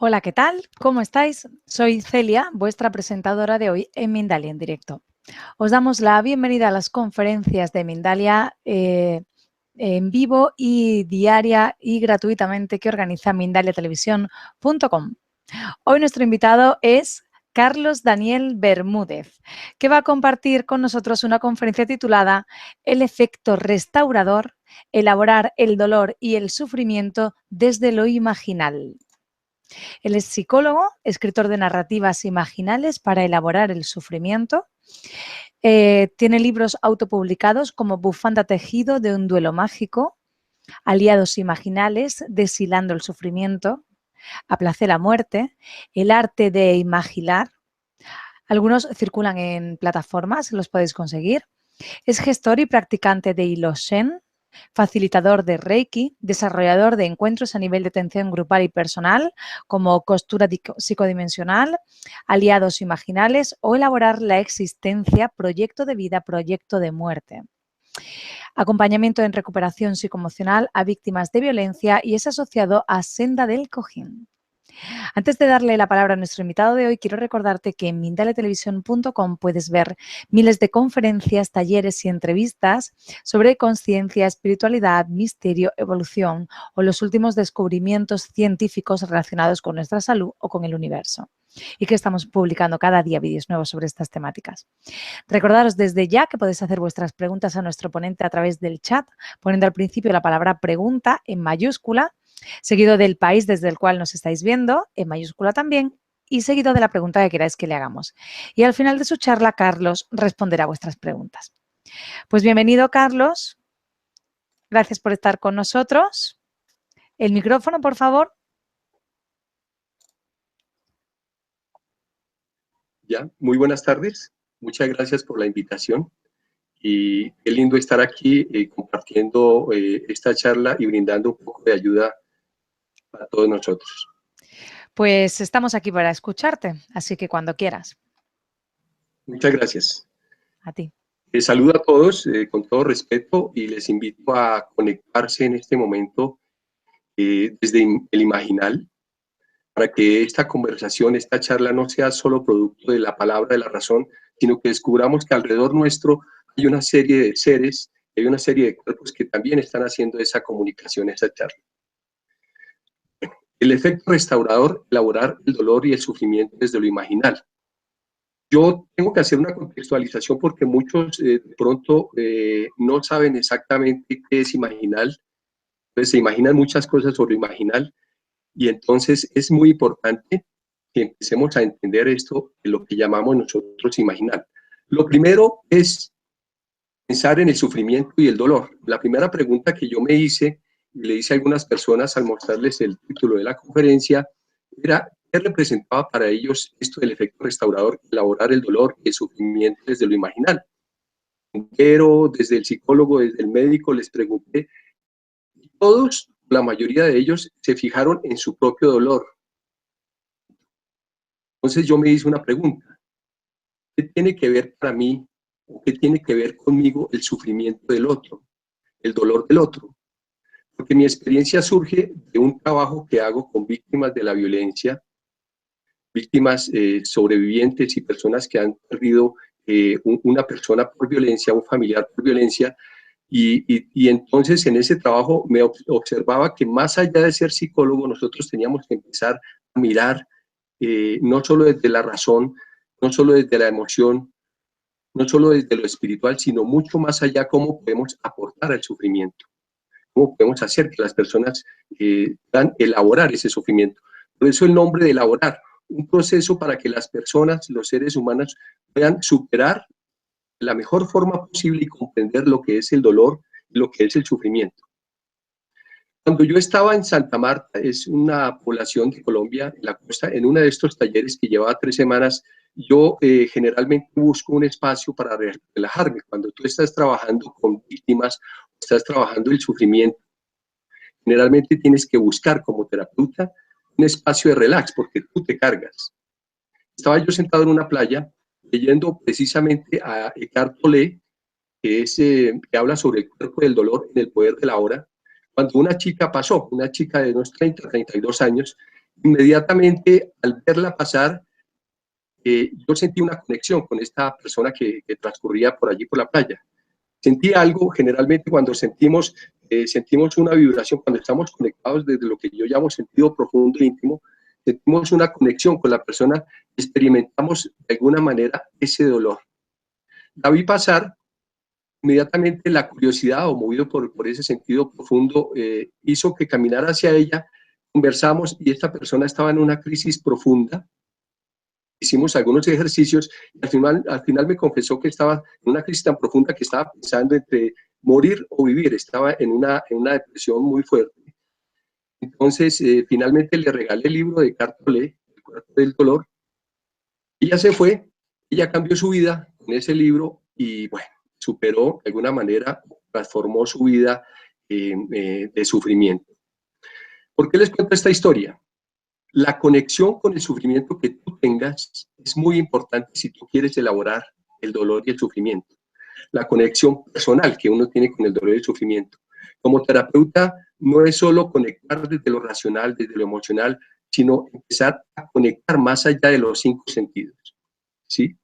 Hola, ¿qué tal? ¿Cómo estáis? Soy Celia, vuestra presentadora de hoy en Mindalia en directo. Os damos la bienvenida a las conferencias de Mindalia en vivo y diaria y gratuitamente que organiza mindaliatelevisión.com. Hoy nuestro invitado es Carlos Daniel Bermúdez, que va a compartir con nosotros una conferencia titulada El efecto restaurador, elaborar el dolor y el sufrimiento desde lo imaginal. Él es psicólogo, escritor de narrativas imaginales para elaborar el sufrimiento. Tiene libros autopublicados como Bufanda tejido de un duelo mágico, Aliados imaginales, Deshilando el sufrimiento, Aplacé la muerte, El arte de imaginar. Algunos circulan en plataformas, los podéis conseguir. Es gestor y practicante de Hiloshen, facilitador de Reiki, desarrollador de encuentros a nivel de atención grupal y personal, como costura psicodimensional, aliados imaginales o elaborar la existencia, proyecto de vida, proyecto de muerte. Acompañamiento en recuperación psicoemocional a víctimas de violencia y es asociado a Senda del Cojín. Antes de darle la palabra a nuestro invitado de hoy, quiero recordarte que en mindaliatelevisión.com puedes ver miles de conferencias, talleres y entrevistas sobre conciencia, espiritualidad, misterio, evolución o los últimos descubrimientos científicos relacionados con nuestra salud o con el universo. Y que estamos publicando cada día vídeos nuevos sobre estas temáticas. Recordaros desde ya que podéis hacer vuestras preguntas a nuestro ponente a través del chat, poniendo al principio la palabra pregunta en mayúscula, seguido del país desde el cual nos estáis viendo, en mayúscula también, y seguido de la pregunta que queráis que le hagamos. Y al final de su charla, Carlos responderá a vuestras preguntas. Pues bienvenido, Carlos. Gracias por estar con nosotros. El micrófono, por favor. Ya, muy buenas tardes. Muchas gracias por la invitación. Y qué lindo estar aquí compartiendo esta charla y brindando un poco de ayuda a todos nosotros. Pues estamos aquí para escucharte, así que cuando quieras. Muchas gracias. A ti. Saludo a todos con todo respeto y les invito a conectarse en este momento desde el imaginal para que esta conversación, esta charla no sea solo producto de la palabra, de la razón, sino que descubramos que alrededor nuestro hay una serie de seres, hay una serie de cuerpos que también están haciendo esa comunicación, esa charla. Bueno, el efecto restaurador, elaborar el dolor y el sufrimiento desde lo imaginal. Yo tengo que hacer una contextualización porque muchos de pronto no saben exactamente qué es imaginal, pues se imaginan muchas cosas sobre imaginal y entonces es muy importante que empecemos a entender esto de lo que llamamos nosotros imaginar. Lo primero es pensar en el sufrimiento y el dolor. La primera pregunta que yo me hice y le hice a algunas personas al mostrarles el título de la conferencia era qué representaba para ellos esto del efecto restaurador, elaborar el dolor y el sufrimiento desde lo imaginal. Pero desde el psicólogo, desde el médico, les pregunté, todos, la mayoría de ellos, se fijaron en su propio dolor. Entonces yo me hice una pregunta, ¿qué tiene que ver para mí, o qué tiene que ver conmigo el sufrimiento del otro, el dolor del otro? Porque mi experiencia surge de un trabajo que hago con víctimas de la violencia, víctimas sobrevivientes y personas que han perdido una persona por violencia, un familiar por violencia, y entonces en ese trabajo me observaba que más allá de ser psicólogo, nosotros teníamos que empezar a mirar no solo desde la razón, no solo desde la emoción, no solo desde lo espiritual, sino mucho más allá cómo podemos aportar al sufrimiento, cómo podemos hacer que las personas puedan elaborar ese sufrimiento. Por eso el nombre de elaborar, un proceso para que las personas, los seres humanos, puedan superar de la mejor forma posible y comprender lo que es el dolor y lo que es el sufrimiento. Cuando yo estaba en Santa Marta, es una población de Colombia, en la costa, en uno de estos talleres que llevaba 3 semanas, yo generalmente busco un espacio para relajarme. Cuando tú estás trabajando con víctimas, estás trabajando el sufrimiento, generalmente tienes que buscar como terapeuta un espacio de relax porque tú te cargas. Estaba yo sentado en una playa leyendo precisamente a Eckhart Tolle, que habla sobre el cuerpo del dolor en el poder de la hora, cuando una chica pasó, una chica de unos 30, 32 años, Inmediatamente, al verla pasar, yo sentí una conexión con esta persona que transcurría por allí, por la playa. Sentí algo, generalmente cuando sentimos una vibración, cuando estamos conectados desde lo que yo llamo sentido profundo e íntimo, sentimos una conexión con la persona, experimentamos de alguna manera ese dolor. La vi pasar, inmediatamente la curiosidad o movido por ese sentido profundo hizo que caminara hacia ella, conversamos y esta persona estaba en una crisis profunda. Hicimos algunos ejercicios y al final me confesó que estaba en una crisis tan profunda que estaba pensando entre morir o vivir, estaba en una depresión muy fuerte. Entonces, finalmente le regalé el libro de Cartolé, El cuerpo del dolor. Ella se fue, ella cambió su vida con ese libro y, bueno, superó de alguna manera, transformó su vida de sufrimiento. ¿Por qué les cuento esta historia? La conexión con el sufrimiento que tú tengas es muy importante si tú quieres elaborar el dolor y el sufrimiento. La conexión personal que uno tiene con el dolor y el sufrimiento. Como terapeuta, no es solo conectar desde lo racional, desde lo emocional, sino empezar a conectar más allá de los 5 sentidos, ¿sí?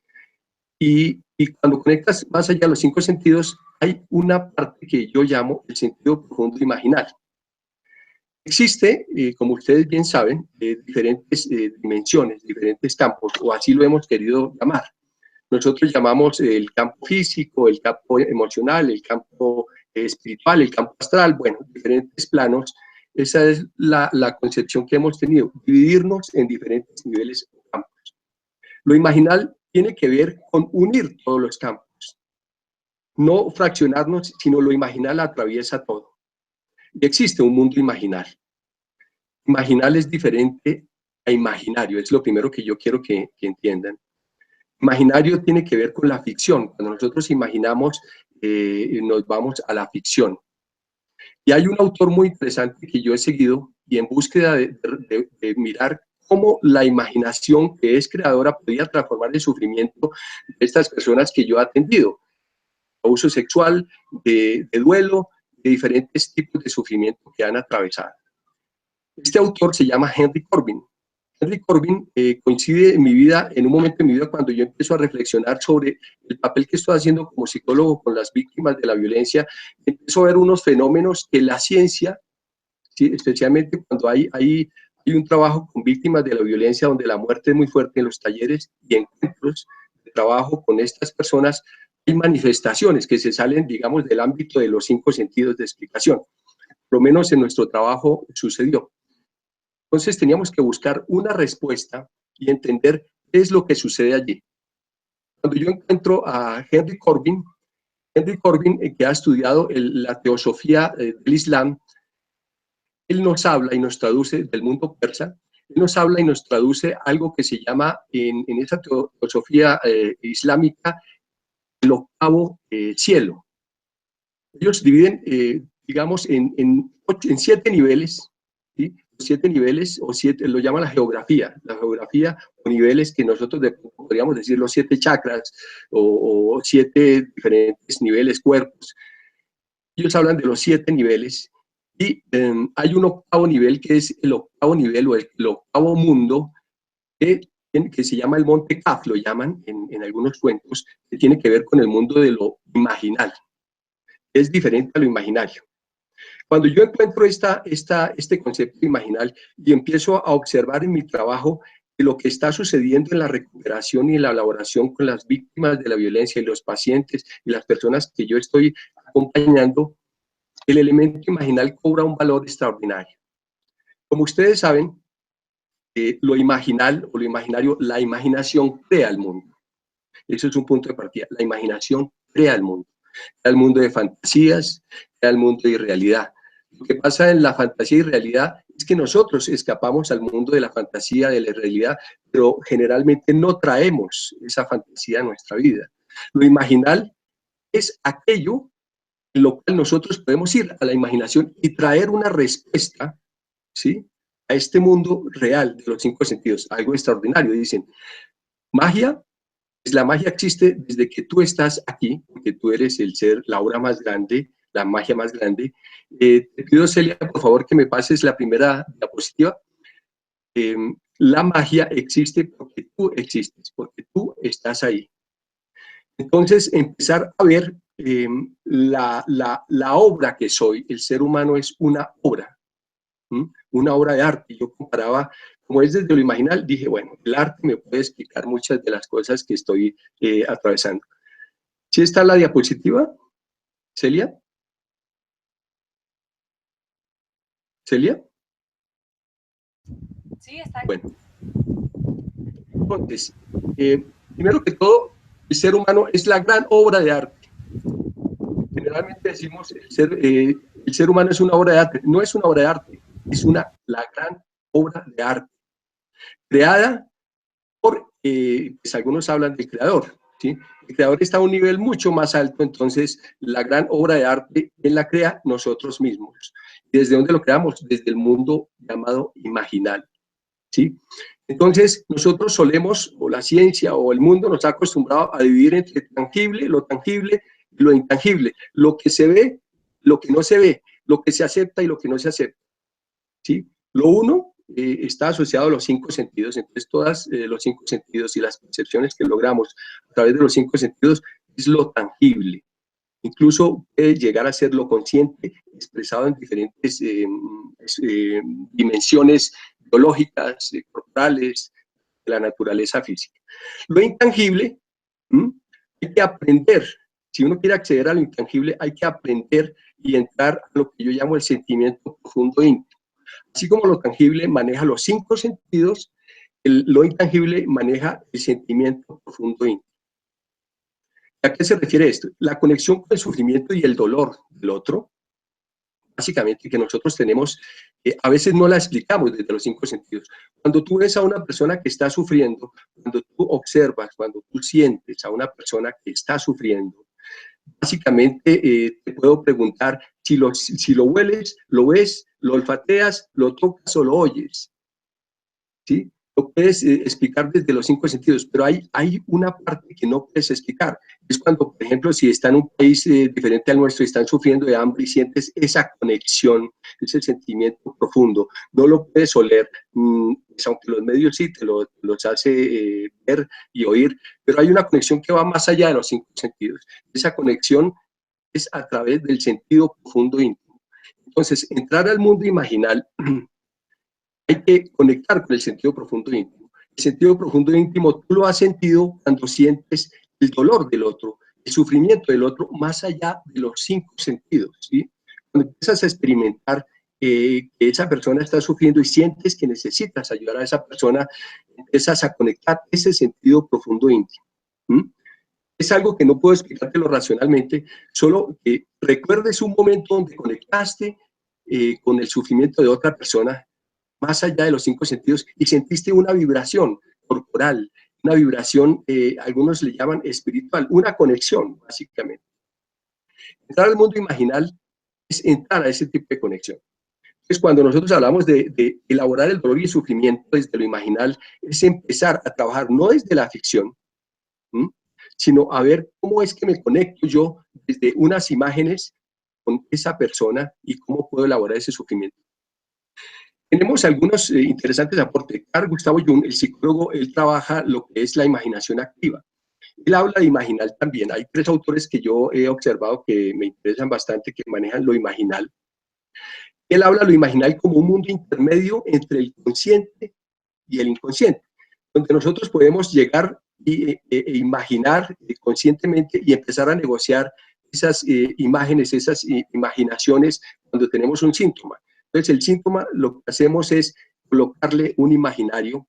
Y cuando conectas más allá de los 5 sentidos, hay una parte que yo llamo el sentido profundo imaginal. Existe, como ustedes bien saben, diferentes dimensiones, diferentes campos, o así lo hemos querido llamar. Nosotros llamamos el campo físico, el campo emocional, el campo espiritual, el campo astral, bueno, diferentes planos. Esa es la concepción que hemos tenido, dividirnos en diferentes niveles o campos. Lo imaginal tiene que ver con unir todos los campos, no fraccionarnos, sino lo imaginal atraviesa todo. Y existe un mundo imaginal. Imaginal es diferente a imaginario, es lo primero que yo quiero que entiendan. Imaginario tiene que ver con la ficción. Cuando nosotros imaginamos, nos vamos a la ficción. Y hay un autor muy interesante que yo he seguido y en búsqueda de mirar cómo la imaginación que es creadora podía transformar el sufrimiento de estas personas que yo he atendido. Abuso sexual, de duelo, de diferentes tipos de sufrimiento que han atravesado. Este autor se llama Henry Corbin. Henry Corbin coincide en mi vida, en un momento de mi vida cuando yo empiezo a reflexionar sobre el papel que estoy haciendo como psicólogo con las víctimas de la violencia. Empiezo a ver unos fenómenos que la ciencia, ¿sí?, especialmente cuando hay un trabajo con víctimas de la violencia donde la muerte es muy fuerte en los talleres y encuentros de trabajo con estas personas, hay manifestaciones que se salen, digamos, del ámbito de los 5 sentidos de explicación. Por lo menos en nuestro trabajo sucedió. Entonces teníamos que buscar una respuesta y entender qué es lo que sucede allí. Cuando yo encuentro a Henry Corbin, que ha estudiado la teosofía del Islam, él nos habla y nos traduce del mundo persa, él nos habla y nos traduce algo que se llama en esa teosofía islámica el 8º cielo. Ellos dividen, digamos, en 7 niveles, ¿sí? 7 niveles, o 7, lo llama la geografía o niveles que nosotros podríamos decir los 7 chakras o 7 diferentes niveles, cuerpos. Ellos hablan de los 7 niveles y hay un 8º nivel que es el 8º nivel o el 8º mundo que se llama el Monte Kaf, lo llaman en algunos cuentos, que tiene que ver con el mundo de lo imaginal. Es diferente a lo imaginario. Cuando yo encuentro este concepto imaginal y empiezo a observar en mi trabajo de lo que está sucediendo en la recuperación y en la elaboración con las víctimas de la violencia y los pacientes y las personas que yo estoy acompañando, el elemento imaginal cobra un valor extraordinario. Como ustedes saben, lo imaginal o lo imaginario, la imaginación crea el mundo. Eso es un punto de partida. La imaginación crea el mundo. Crea el mundo de fantasías, crea el mundo de irrealidad. Lo que pasa en la fantasía y realidad es que nosotros escapamos al mundo de la fantasía, de la realidad, pero generalmente no traemos esa fantasía a nuestra vida. Lo imaginal es aquello en lo cual nosotros podemos ir a la imaginación y traer una respuesta, ¿sí?, a este mundo real de los 5 sentidos, algo extraordinario. Dicen, magia, pues la magia existe desde que tú estás aquí, porque tú eres el ser, la obra más grande, la magia más grande. Te pido, Celia, por favor, que me pases la primera diapositiva. la magia existe porque tú existes, porque tú estás ahí. Entonces, empezar a ver la obra que soy. El ser humano es una obra, una obra de arte. Yo comparaba, como es desde lo imaginal, dije, bueno, el arte me puede explicar muchas de las cosas que estoy atravesando. ¿Sí está la diapositiva, Celia? ¿Celia? Sí, está aquí. Bueno, entonces, primero que todo, el ser humano es la gran obra de arte. Generalmente decimos el ser humano es una obra de arte. No es una obra de arte, es la gran obra de arte, creada por, pues algunos hablan del creador, ¿sí? El creador está a un nivel mucho más alto, entonces la gran obra de arte, ¿quién la crea? Nosotros mismos. ¿Desde dónde lo creamos? Desde el mundo llamado imaginal, ¿sí? Entonces, nosotros solemos, o la ciencia o el mundo nos ha acostumbrado a dividir entre lo tangible y lo intangible, lo que se ve, lo que no se ve, lo que se acepta y lo que no se acepta, ¿sí? Lo uno está asociado a los 5 sentidos, entonces todos los 5 sentidos y las percepciones que logramos a través de los 5 sentidos es lo tangible. Incluso puede llegar a ser lo consciente, expresado en diferentes dimensiones biológicas, corporales, de la naturaleza física. Lo intangible, hay que aprender. Si uno quiere acceder a lo intangible, hay que aprender y entrar a lo que yo llamo el sentimiento profundo íntimo. Así como lo tangible maneja los 5 sentidos, lo intangible maneja el sentimiento profundo íntimo. ¿A qué se refiere esto? La conexión con el sufrimiento y el dolor del otro, básicamente, que nosotros tenemos, a veces no la explicamos desde los 5 sentidos. Cuando tú ves a una persona que está sufriendo, cuando tú observas, cuando tú sientes a una persona que está sufriendo, básicamente te puedo preguntar si lo hueles, lo ves, lo olfateas, lo tocas o lo oyes, ¿sí? Lo puedes explicar desde los 5 sentidos, pero hay una parte que no puedes explicar. Es cuando, por ejemplo, si está en un país diferente al nuestro y están sufriendo de hambre y sientes esa conexión, ese sentimiento profundo, no lo puedes oler, pues aunque los medios sí te los hace ver y oír, pero hay una conexión que va más allá de los 5 sentidos. Esa conexión es a través del sentido profundo íntimo. Entonces, entrar al mundo imaginal hay que conectar con el sentido profundo íntimo. El sentido profundo íntimo tú lo has sentido cuando sientes el dolor del otro, el sufrimiento del otro, más allá de los 5 sentidos, ¿sí? Cuando empiezas a experimentar que esa persona está sufriendo y sientes que necesitas ayudar a esa persona, empiezas a conectar ese sentido profundo íntimo. Es algo que no puedo explicártelo racionalmente, solo que recuerdes un momento donde conectaste con el sufrimiento de otra persona más allá de los 5 sentidos y sentiste una vibración corporal, una vibración, algunos le llaman espiritual, una conexión, básicamente. Entrar al mundo imaginal es entrar a ese tipo de conexión. Entonces, cuando nosotros hablamos de elaborar el dolor y el sufrimiento desde lo imaginal, es empezar a trabajar no desde la ficción, sino a ver cómo es que me conecto yo desde unas imágenes con esa persona y cómo puedo elaborar ese sufrimiento. Tenemos algunos interesantes aportes. Carl Gustav Jung, el psicólogo, él trabaja lo que es la imaginación activa. Él habla de imaginal también. Hay 3 autores que yo he observado que me interesan bastante, que manejan lo imaginal. Él habla de lo imaginal como un mundo intermedio entre el consciente y el inconsciente, donde nosotros podemos llegar e imaginar conscientemente y empezar a negociar esas imágenes, esas imaginaciones cuando tenemos un síntoma. Entonces, el síntoma lo que hacemos es colocarle un imaginario,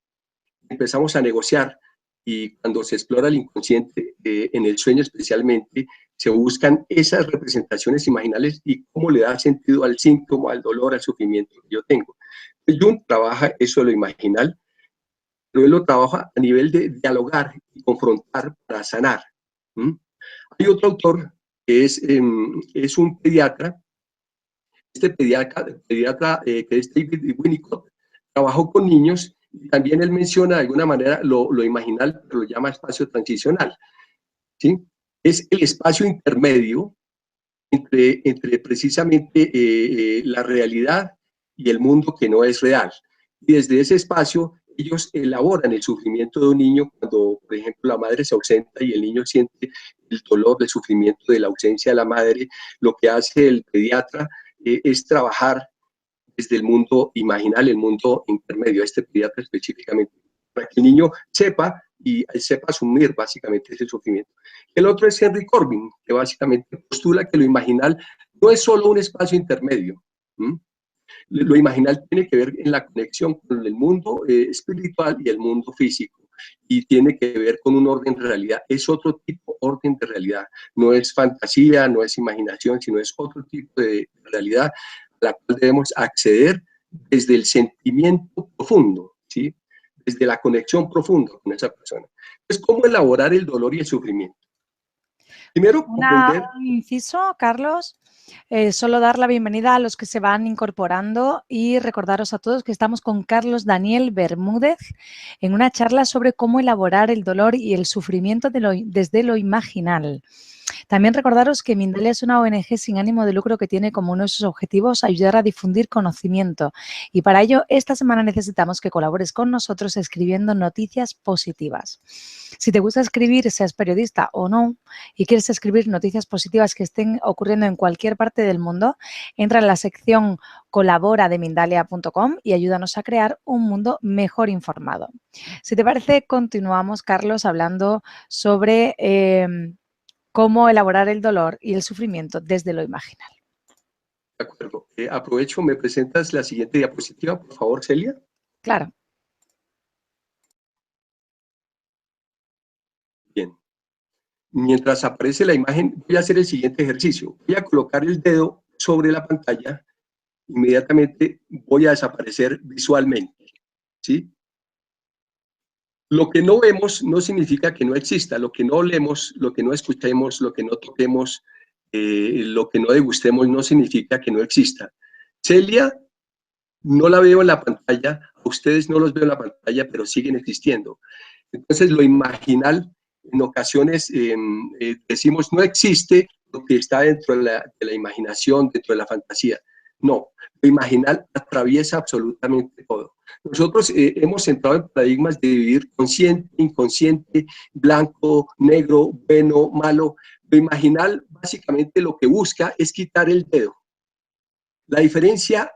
empezamos a negociar y cuando se explora el inconsciente, en el sueño especialmente, se buscan esas representaciones imaginales y cómo le da sentido al síntoma, al dolor, al sufrimiento que yo tengo. Jung trabaja eso de lo imaginal, pero él lo trabaja a nivel de dialogar y confrontar para sanar. Hay otro autor que es un pediatra. Este pediatra que es David Winnicott, trabajó con niños y también él menciona de alguna manera lo imaginal, pero lo llama espacio transicional, ¿sí? Es el espacio intermedio entre precisamente la realidad y el mundo que no es real. Y desde ese espacio ellos elaboran el sufrimiento de un niño cuando, por ejemplo, la madre se ausenta y el niño siente el dolor del sufrimiento de la ausencia de la madre. Lo que hace el pediatra es trabajar desde el mundo imaginal, el mundo intermedio, este pediatra específicamente, para que el niño sepa y sepa asumir básicamente ese sufrimiento. El otro es Henry Corbin, que básicamente postula que lo imaginal no es solo un espacio intermedio. Lo imaginal tiene que ver en la conexión con el mundo espiritual y el mundo físico, y tiene que ver con un orden de realidad. Es otro tipo de orden de realidad. No es fantasía, no es imaginación, sino es otro tipo de realidad a la cual debemos acceder desde el sentimiento profundo, ¿sí? Desde la conexión profunda con esa persona. Entonces, ¿cómo elaborar el dolor y el sufrimiento? Primero, comprender... Un inciso, Carlos. Solo dar la bienvenida a los que se van incorporando y recordaros a todos que estamos con Carlos Daniel Bermúdez en una charla sobre cómo elaborar el dolor y el sufrimiento desde lo imaginal. También recordaros que Mindalia es una ONG sin ánimo de lucro que tiene como uno de sus objetivos ayudar a difundir conocimiento, y para ello esta semana necesitamos que colabores con nosotros escribiendo noticias positivas. Si te gusta escribir, seas periodista o no, y quieres escribir noticias positivas que estén ocurriendo en cualquier parte del mundo, entra en la sección colabora de Mindalia.com y ayúdanos a crear un mundo mejor informado. Si te parece, continuamos, Carlos, hablando sobre cómo elaborar el dolor y el sufrimiento desde lo imaginal. De acuerdo. Aprovecho, ¿me presentas la siguiente diapositiva, por favor, Celia? Claro. Bien. Mientras aparece la imagen, voy a hacer el siguiente ejercicio. Voy a colocar el dedo sobre la pantalla, inmediatamente voy a desaparecer visualmente, ¿sí? Lo que no vemos no significa que no exista, lo que no olemos, lo que no escuchemos, lo que no toquemos, lo que no degustemos no significa que no exista. Celia, no la veo en la pantalla, a ustedes no los veo en la pantalla, pero siguen existiendo. Entonces, lo imaginal, en ocasiones decimos no existe lo que está dentro de la imaginación, dentro de la fantasía. No, lo imaginal atraviesa absolutamente todo. Nosotros hemos entrado en paradigmas de vivir consciente, inconsciente, blanco, negro, bueno, malo. Lo imaginal básicamente lo que busca es quitar el dedo. La diferencia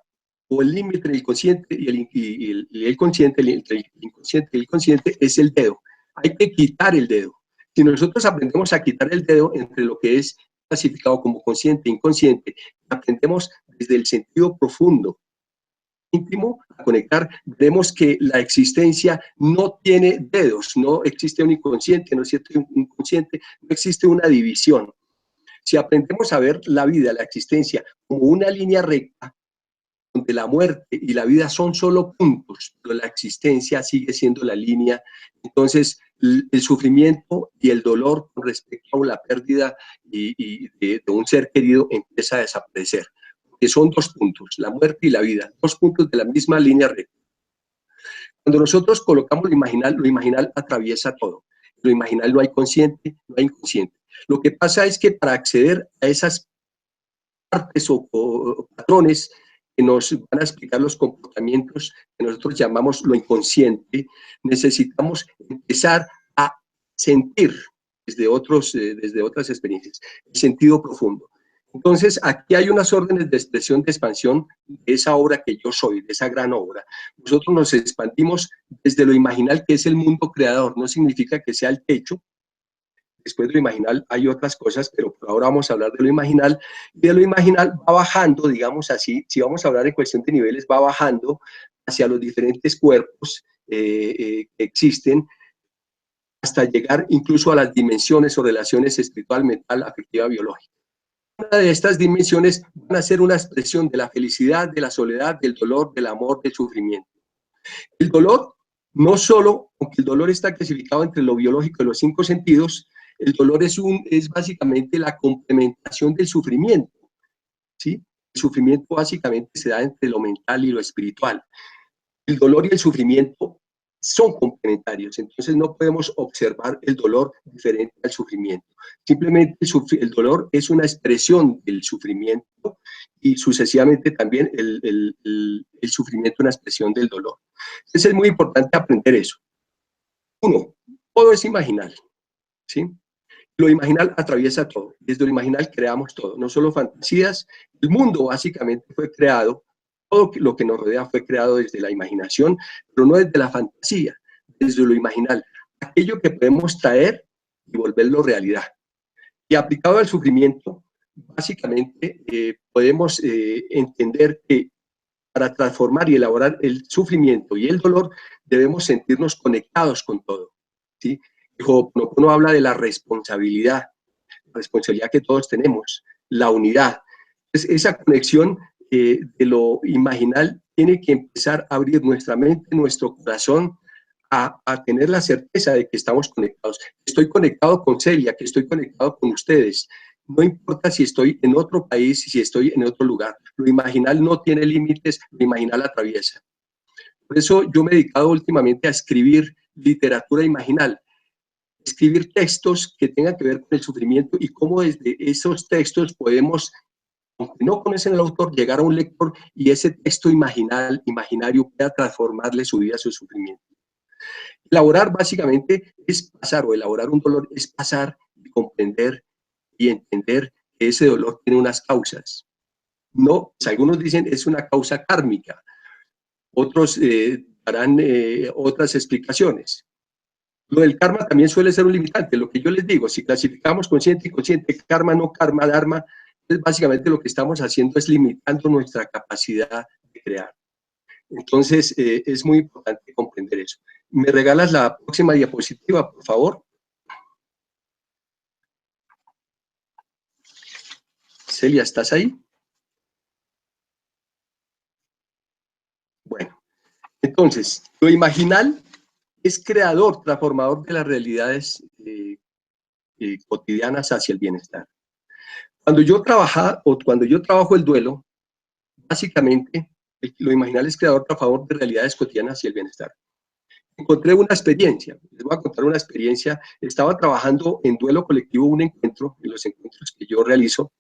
o el límite entre el consciente y el consciente, entre el inconsciente y el consciente es el dedo. Hay que quitar el dedo. Si nosotros aprendemos a quitar el dedo entre lo que es clasificado como consciente e inconsciente, aprendemos desde el sentido profundo, íntimo, a conectar, vemos que la existencia no tiene dedos, no existe un inconsciente, no existe un consciente, no existe una división. Si aprendemos a ver la vida, la existencia, como una línea recta, donde la muerte y la vida son solo puntos, pero la existencia sigue siendo la línea, entonces el sufrimiento y el dolor con respecto a la pérdida de un ser querido empieza a desaparecer, porque son dos puntos, la muerte y la vida, dos puntos de la misma línea recta. Cuando nosotros colocamos lo imaginal atraviesa todo. Lo imaginal no hay consciente, no hay inconsciente. Lo que pasa es que para acceder a esas partes o patrones que nos van a explicar los comportamientos que nosotros llamamos lo inconsciente, necesitamos empezar a sentir desde otras experiencias, el sentido profundo. Entonces, aquí hay unas órdenes de expresión, de expansión de esa obra que yo soy, de esa gran obra. Nosotros nos expandimos desde lo imaginal, que es el mundo creador. No significa que sea el techo. Después de lo imaginal hay otras cosas, pero por ahora vamos a hablar de lo imaginal. Y de lo imaginal va bajando, digamos así, si vamos a hablar en cuestión de niveles, va bajando hacia los diferentes cuerpos que existen, hasta llegar incluso a las dimensiones o relaciones espiritual, mental, afectiva, biológica. Una de estas dimensiones van a ser una expresión de la felicidad, de la soledad, del dolor, del amor, del sufrimiento. El dolor, no solo, aunque el dolor está clasificado entre lo biológico y los 5 sentidos, el dolor es básicamente la complementación del sufrimiento, ¿sí? El sufrimiento básicamente se da entre lo mental y lo espiritual. El dolor y el sufrimiento son complementarios, entonces no podemos observar el dolor diferente al sufrimiento. Simplemente el dolor es una expresión del sufrimiento y sucesivamente también el sufrimiento es una expresión del dolor. Entonces es muy importante aprender eso. Uno, todo es imaginal, ¿sí? Lo imaginal atraviesa todo. Desde lo imaginal creamos todo, no solo fantasías. El mundo básicamente fue creado, todo lo que nos rodea fue creado desde la imaginación, pero no desde la fantasía, desde lo imaginal. Aquello que podemos traer y volverlo realidad. Y aplicado al sufrimiento, básicamente podemos entender que para transformar y elaborar el sufrimiento y el dolor, debemos sentirnos conectados con todo, ¿sí? Ho'oponopono habla de la responsabilidad que todos tenemos, la unidad. Entonces, esa conexión de lo imaginal tiene que empezar a abrir nuestra mente, nuestro corazón, a tener la certeza de que estamos conectados. Estoy conectado con Celia, que estoy conectado con ustedes. No importa si estoy en otro país, si estoy en otro lugar. Lo imaginal no tiene límites, lo imaginal atraviesa. Por eso yo me he dedicado últimamente a escribir literatura imaginal, escribir textos que tengan que ver con el sufrimiento y cómo desde esos textos podemos, aunque no conocen al autor, llegar a un lector y ese texto imaginario pueda transformarle su vida, su sufrimiento. Elaborar básicamente es pasar, o elaborar un dolor es pasar y comprender y entender que ese dolor tiene unas causas. No, pues algunos dicen es una causa kármica, otros darán otras explicaciones. Lo del karma también suele ser un limitante, lo que yo les digo, si clasificamos consciente y inconsciente, karma, no karma, dharma, pues básicamente lo que estamos haciendo es limitando nuestra capacidad de crear. Entonces, es muy importante comprender eso. ¿Me regalas la próxima diapositiva, por favor? Celia, ¿estás ahí? Bueno, entonces, lo imaginal es creador, transformador de las realidades cotidianas hacia el bienestar. Cuando yo trabajo el duelo, básicamente, lo imaginal es creador, transformador de realidades cotidianas hacia el bienestar. Encontré una experiencia, les voy a contar una experiencia. Estaba trabajando en duelo colectivo, un encuentro, en los encuentros que yo realizo,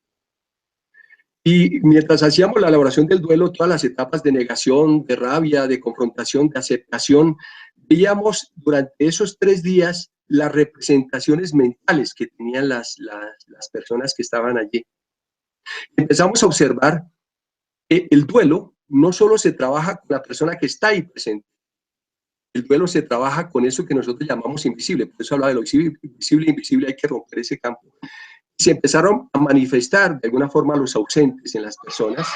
y mientras hacíamos la elaboración del duelo, todas las etapas de negación, de rabia, de confrontación, de aceptación, veíamos durante esos 3 días las representaciones mentales que tenían las personas que estaban allí. Empezamos a observar que el duelo no solo se trabaja con la persona que está ahí presente, el duelo se trabaja con eso que nosotros llamamos invisible, por eso habla de lo visible e invisible, hay que romper ese campo. Se empezaron a manifestar de alguna forma los ausentes en las personas,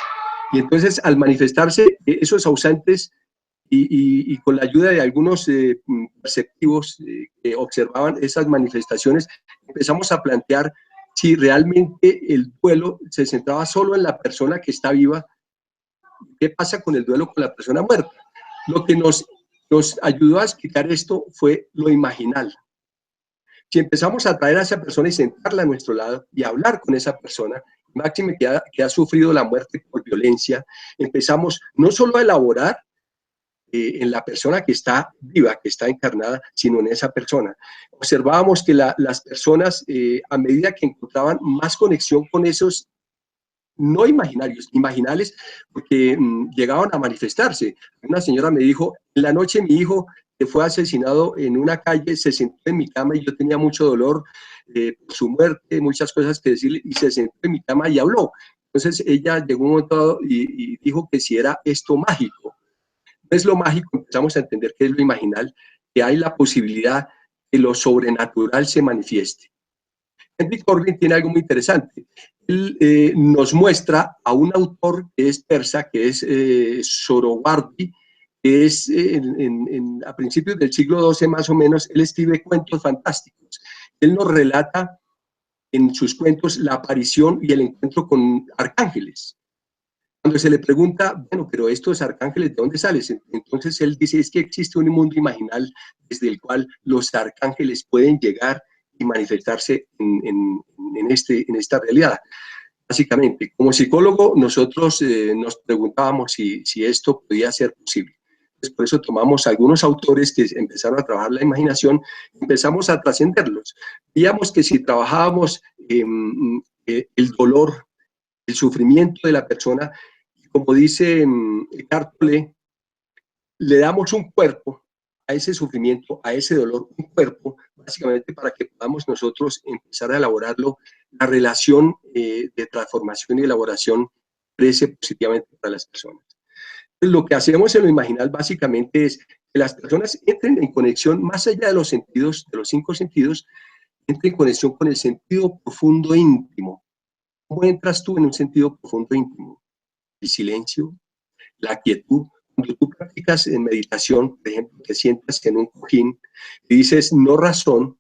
y entonces al manifestarse esos ausentes y con la ayuda de algunos perceptivos que observaban esas manifestaciones, empezamos a plantear si realmente el duelo se centraba solo en la persona que está viva. ¿Qué pasa con el duelo con la persona muerta? Lo que nos ayudó a explicar esto fue lo imaginal. Si empezamos a traer a esa persona y sentarla a nuestro lado y hablar con esa persona, máxime que ha sufrido la muerte por violencia, empezamos no solo a elaborar en la persona que está viva, que está encarnada, sino en esa persona. Observábamos que las personas, a medida que encontraban más conexión con esos no imaginarios, imaginales, porque llegaban a manifestarse. Una señora me dijo, en la noche mi hijo que fue asesinado en una calle se sentó en mi cama y yo tenía mucho dolor por su muerte, muchas cosas que decirle, y se sentó en mi cama y habló. Entonces ella llegó un momento dado y dijo que si era esto mágico. No es lo mágico, empezamos a entender que es lo imaginal, que hay la posibilidad que lo sobrenatural se manifieste. Henry Corbin tiene algo muy interesante. Él nos muestra a un autor que es persa, que es Sorowardi, que es a principios del siglo XII más o menos. Él escribe cuentos fantásticos. Él nos relata en sus cuentos la aparición y el encuentro con arcángeles. Cuando se le pregunta, bueno, pero estos arcángeles, ¿de dónde salen? Entonces él dice, es que existe un mundo imaginal desde el cual los arcángeles pueden llegar y manifestarse en esta realidad. Básicamente, como psicólogo, nosotros nos preguntábamos si esto podía ser posible. Por eso tomamos algunos autores que empezaron a trabajar la imaginación, empezamos a trascenderlos. Veíamos que si trabajábamos el dolor, el sufrimiento de la persona, como dice Eckhart Tolle, le damos un cuerpo a ese sufrimiento, a ese dolor, un cuerpo, básicamente para que podamos nosotros empezar a elaborarlo. La relación de transformación y elaboración crece positivamente para las personas. Entonces, lo que hacemos en lo imaginal básicamente es que las personas entren en conexión más allá de los sentidos, de los 5 sentidos, entren en conexión con el sentido profundo e íntimo. ¿Cómo entras tú en un sentido profundo e íntimo? El silencio, la quietud. Cuando tú practicas en meditación, por ejemplo, te sientas en un cojín y dices no razón,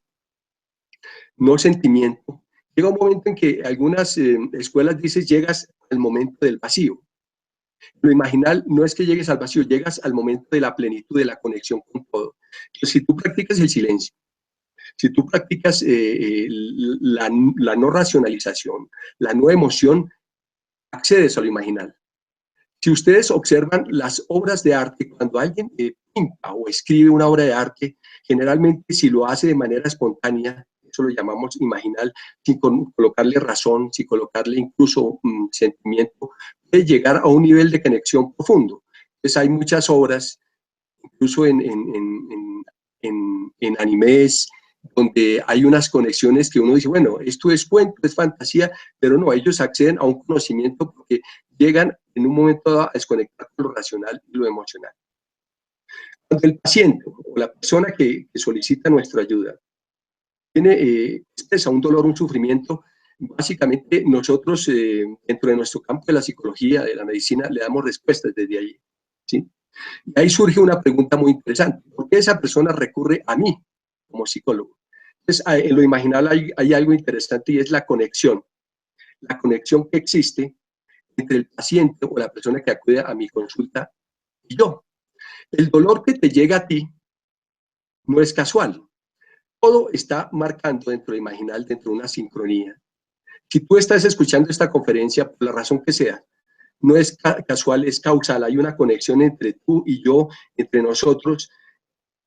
no sentimiento, llega un momento en que algunas escuelas dicen llegas al momento del vacío. Lo imaginal no es que llegues al vacío, llegas al momento de la plenitud, de la conexión con todo. Entonces, si tú practicas el silencio, si tú practicas la no racionalización, la no emoción, accedes a lo imaginal. Si ustedes observan las obras de arte, cuando alguien pinta o escribe una obra de arte, generalmente si lo hace de manera espontánea, eso lo llamamos imaginal, sin colocarle razón, sin colocarle incluso sentimiento, puede llegar a un nivel de conexión profundo. Entonces hay muchas obras, incluso en animes, donde hay unas conexiones que uno dice, bueno, esto es cuento, es fantasía, pero no, ellos acceden a un conocimiento porque llegan en un momento a desconectar lo racional y lo emocional. Cuando el paciente o la persona que solicita nuestra ayuda tiene expresa un dolor, un sufrimiento, básicamente nosotros dentro de nuestro campo de la psicología, de la medicina, le damos respuestas desde allí, ¿sí? Y ahí surge una pregunta muy interesante. ¿Por qué esa persona recurre a mí como psicólogo? Entonces, en lo imaginal hay algo interesante y es la conexión que existe entre el paciente o la persona que acude a mi consulta y yo. El dolor que te llega a ti no es casual. Todo está marcando dentro de imaginal, dentro de una sincronía. Si tú estás escuchando esta conferencia, por la razón que sea, no es casual, es causal. Hay una conexión entre tú y yo, entre nosotros,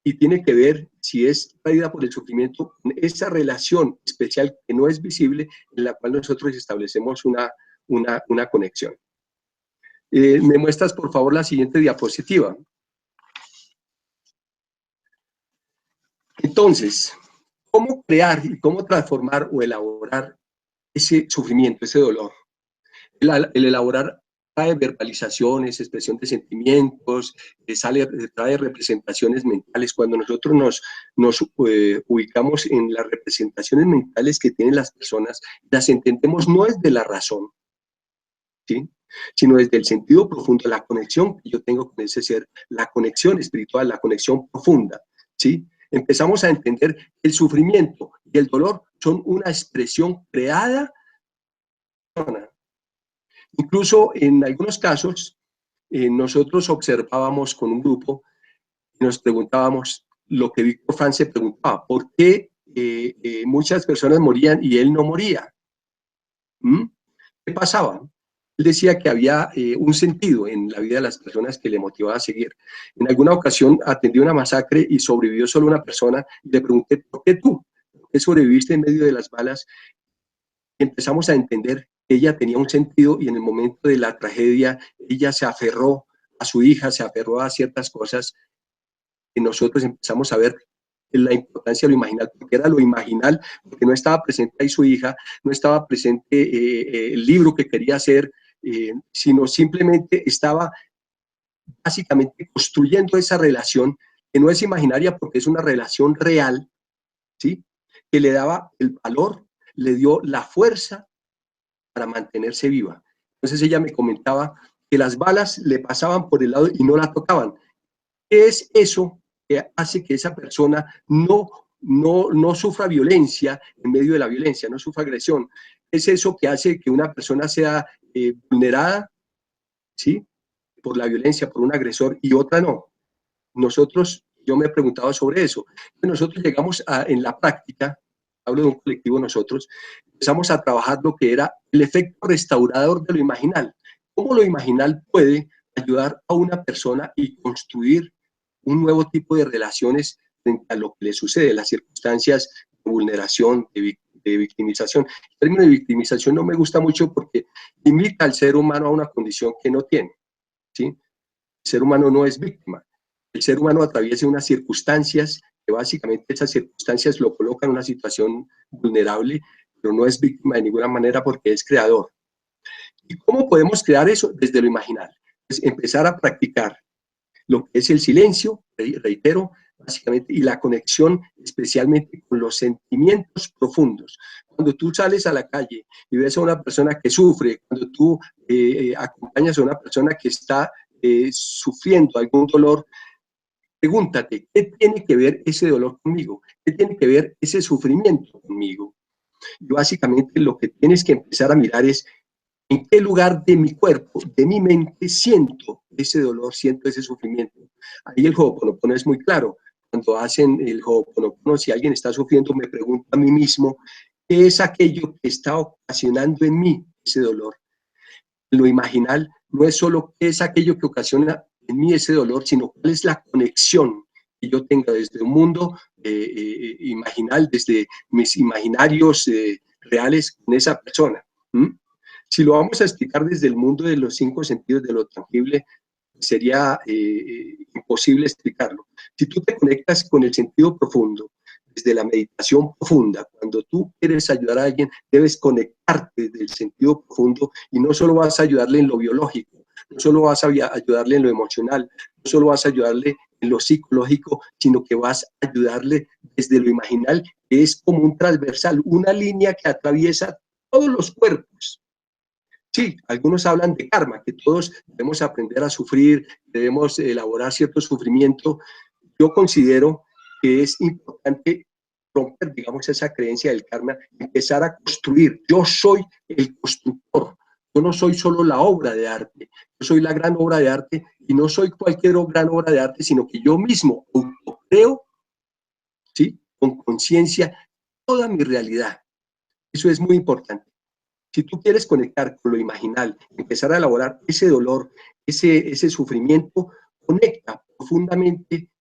y tiene que ver si es traída por el sufrimiento, esa relación especial que no es visible, en la cual nosotros establecemos una conexión. ¿Me muestras, por favor, la siguiente diapositiva? Entonces, ¿cómo crear y cómo transformar o elaborar ese sufrimiento, ese dolor? El elaborar trae verbalizaciones, expresión de sentimientos, trae representaciones mentales. Cuando nosotros nos ubicamos en las representaciones mentales que tienen las personas, las entendemos no desde la razón, ¿sí?, sino desde el sentido profundo, la conexión que yo tengo con ese ser, la conexión espiritual, la conexión profunda, ¿sí? Empezamos a entender que el sufrimiento y el dolor son una expresión creada. Incluso en algunos casos, nosotros observábamos con un grupo y nos preguntábamos lo que Víctor Frank se preguntaba, ¿por qué muchas personas morían y él no moría? ¿Qué pasaba? Él decía que había un sentido en la vida de las personas que le motivaba a seguir. En alguna ocasión atendió una masacre y sobrevivió solo una persona y le pregunté, ¿por qué tú? ¿Por qué sobreviviste en medio de las balas? Y empezamos a entender que ella tenía un sentido y en el momento de la tragedia ella se aferró a su hija, se aferró a ciertas cosas y nosotros empezamos a ver la importancia de lo imaginal, porque era lo imaginal, porque no estaba presente ahí su hija, no estaba presente el libro que quería hacer, sino simplemente estaba básicamente construyendo esa relación que no es imaginaria porque es una relación real, ¿sí?, que le daba el valor, le dio la fuerza para mantenerse viva. Entonces ella me comentaba que las balas le pasaban por el lado y no la tocaban. ¿Qué es eso que hace que esa persona no sufra violencia en medio de la violencia, no sufra agresión? Es eso que hace que una persona sea vulnerada, ¿sí?, por la violencia, por un agresor y otra no. Yo me he preguntado sobre eso. Nosotros llegamos en la práctica, hablo de un colectivo nosotros, empezamos a trabajar lo que era el efecto restaurador de lo imaginal. ¿Cómo lo imaginal puede ayudar a una persona y construir un nuevo tipo de relaciones frente a lo que le sucede, las circunstancias de vulneración, de victimización. El término de victimización no me gusta mucho porque limita al ser humano a una condición que no tiene, ¿sí? El ser humano no es víctima. El ser humano atraviesa unas circunstancias que básicamente esas circunstancias lo colocan en una situación vulnerable, pero no es víctima de ninguna manera porque es creador. ¿Y cómo podemos crear eso? Desde lo imaginar. Pues empezar a practicar lo que es el silencio, reitero, básicamente, y la conexión especialmente con los sentimientos profundos. Cuando tú sales a la calle y ves a una persona que sufre, cuando tú acompañas a una persona que está sufriendo algún dolor, pregúntate, ¿qué tiene que ver ese dolor conmigo? ¿Qué tiene que ver ese sufrimiento conmigo? Y básicamente lo que tienes que empezar a mirar es en qué lugar de mi cuerpo, de mi mente, siento ese dolor, siento ese sufrimiento. Ahí el Ho'oponopono es muy claro. Cuando hacen el Ho'oponopono, si alguien está sufriendo, me pregunto a mí mismo, ¿qué es aquello que está ocasionando en mí ese dolor? Lo imaginal no es solo qué es aquello que ocasiona en mí ese dolor, sino cuál es la conexión que yo tenga desde un mundo imaginal, desde mis imaginarios reales con esa persona. Si lo vamos a explicar desde el mundo de los 5 sentidos de lo tangible, sería imposible explicarlo. Si tú te conectas con el sentido profundo, desde la meditación profunda, cuando tú quieres ayudar a alguien, debes conectarte desde el sentido profundo y no solo vas a ayudarle en lo biológico, no solo vas a ayudarle en lo emocional, no solo vas a ayudarle en lo psicológico, sino que vas a ayudarle desde lo imaginal, que es como un transversal, una línea que atraviesa todos los cuerpos. Sí, algunos hablan de karma, que todos debemos aprender a sufrir, debemos elaborar cierto sufrimiento. Yo considero que es importante romper, digamos, esa creencia del karma, empezar a construir. Yo soy el constructor. Yo no soy solo la obra de arte, yo soy la gran obra de arte y no soy cualquier gran obra de arte, sino que yo mismo creo, ¿sí? Con conciencia, toda mi realidad. Eso es muy importante. Si tú quieres conectar con lo imaginal, empezar a elaborar ese dolor, ese sufrimiento, conecta profundamente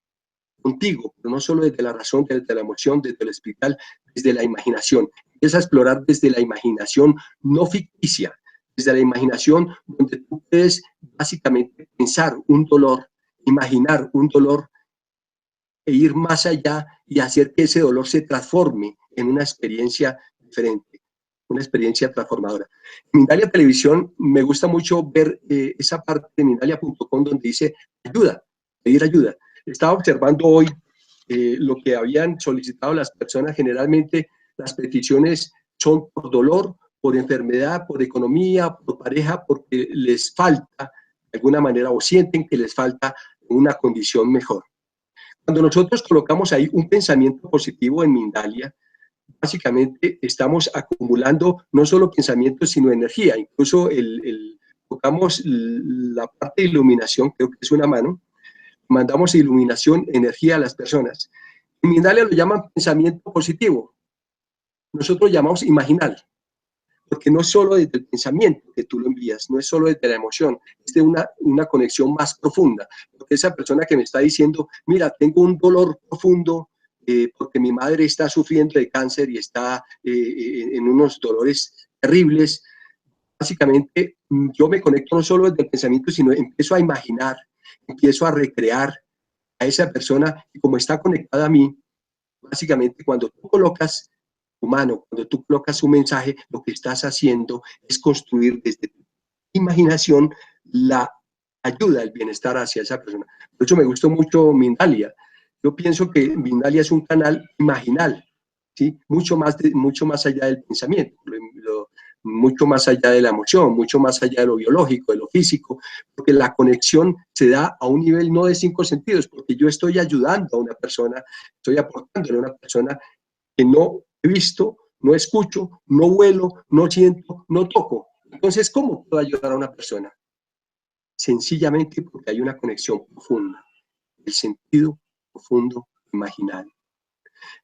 contigo, pero no solo desde la razón, desde la emoción, desde el espiritual, desde la imaginación. Empieza a explorar desde la imaginación no ficticia, desde la imaginación donde tú puedes básicamente pensar un dolor, imaginar un dolor e ir más allá y hacer que ese dolor se transforme en una experiencia diferente, una experiencia transformadora. En Mindalia Televisión me gusta mucho ver esa parte de Mindalia.com donde dice ayuda, pedir ayuda. Estaba observando hoy lo que habían solicitado las personas. Generalmente las peticiones son por dolor, por enfermedad, por economía, por pareja, porque les falta de alguna manera o sienten que les falta una condición mejor. Cuando nosotros colocamos ahí un pensamiento positivo en Mindalia, básicamente estamos acumulando no solo pensamientos, sino energía. Incluso tocamos la parte de iluminación, creo que es una mano, mandamos iluminación, energía a las personas. En Mindalia lo llaman pensamiento positivo. Nosotros llamamos imaginal, porque no es solo desde el pensamiento que tú lo envías, no es solo desde la emoción, es de una conexión más profunda. Porque esa persona que me está diciendo, mira, tengo un dolor profundo porque mi madre está sufriendo de cáncer y está en unos dolores terribles, básicamente yo me conecto no solo desde el pensamiento, sino empiezo a imaginar, empiezo a recrear a esa persona y como está conectada a mí, básicamente cuando tú colocas tu mano, cuando tú colocas un mensaje, lo que estás haciendo es construir desde tu imaginación la ayuda al bienestar hacia esa persona. Por eso me gustó mucho Mindalia. Yo pienso que Mindalia es un canal imaginal, ¿sí? Mucho más allá del pensamiento, mucho más allá de la emoción, mucho más allá de lo biológico, de lo físico, porque la conexión se da a un nivel no de 5 sentidos, porque yo estoy ayudando a una persona, estoy aportándole a una persona que no he visto, no escucho, no huelo, no siento, no toco. Entonces, ¿cómo puedo ayudar a una persona? Sencillamente porque hay una conexión profunda, el sentido profundo imaginal.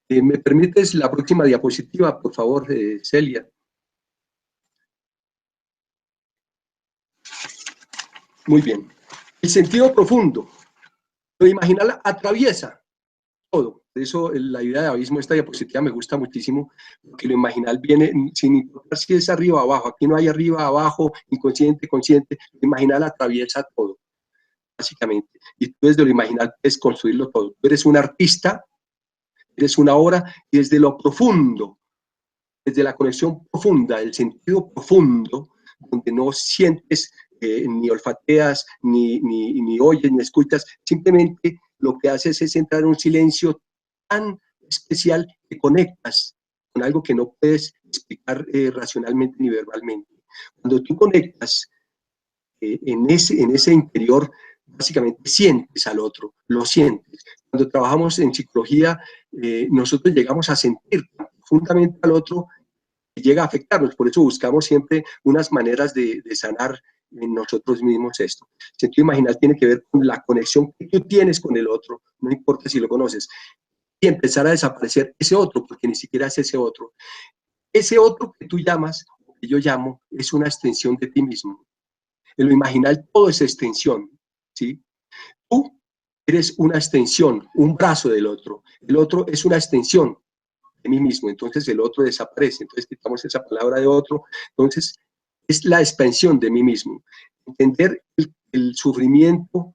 ¿Me permites la próxima diapositiva, por favor, Celia? Muy bien. El sentido profundo. Lo imaginal atraviesa todo. Por eso la idea de abismo, esta diapositiva me gusta muchísimo, porque lo imaginal viene sin importar si es arriba o abajo. Aquí no hay arriba, abajo, inconsciente, consciente. Lo imaginal atraviesa todo, básicamente. Y tú desde lo imaginal puedes construirlo todo. Tú eres un artista, eres una obra, y desde lo profundo, desde la conexión profunda, el sentido profundo, donde no sientes ni olfateas, ni oyes, ni escuchas, simplemente lo que haces es entrar en un silencio tan especial que conectas con algo que no puedes explicar racionalmente ni verbalmente. Cuando tú conectas en ese interior, básicamente sientes al otro, lo sientes. Cuando trabajamos en psicología, nosotros llegamos a sentir profundamente al otro y llega a afectarnos. Por eso buscamos siempre unas maneras de sanar en nosotros mismos esto. El sentido imaginal tiene que ver con la conexión que tú tienes con el otro, no importa si lo conoces, y empezar a desaparecer ese otro, porque ni siquiera es ese otro. Ese otro que tú llamas, o que yo llamo, es una extensión de ti mismo. En lo imaginal todo es extensión, ¿sí? Tú eres una extensión, un brazo del otro. El otro es una extensión de mí mismo, entonces el otro desaparece, entonces quitamos esa palabra de otro, entonces es la expansión de mí mismo. Entender el sufrimiento,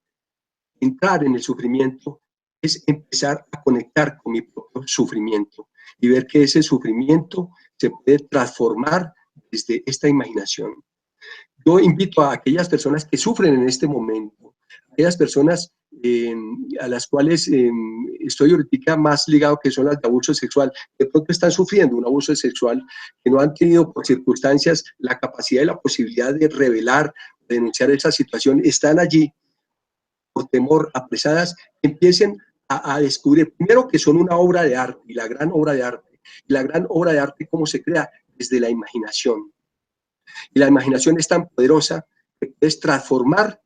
entrar en el sufrimiento, es empezar a conectar con mi propio sufrimiento y ver que ese sufrimiento se puede transformar desde esta imaginación. Yo invito a aquellas personas que sufren en este momento, aquellas personas a las cuales estoy ahorita más ligado, que son las de abuso sexual, de pronto están sufriendo un abuso sexual, que no han tenido por circunstancias la capacidad y la posibilidad de revelar, de denunciar esa situación, están allí por temor, apresadas, empiecen a descubrir primero que son una obra de arte, y la gran obra de arte, y la gran obra de arte, ¿cómo se crea? Desde la imaginación. Y la imaginación es tan poderosa que puedes transformar,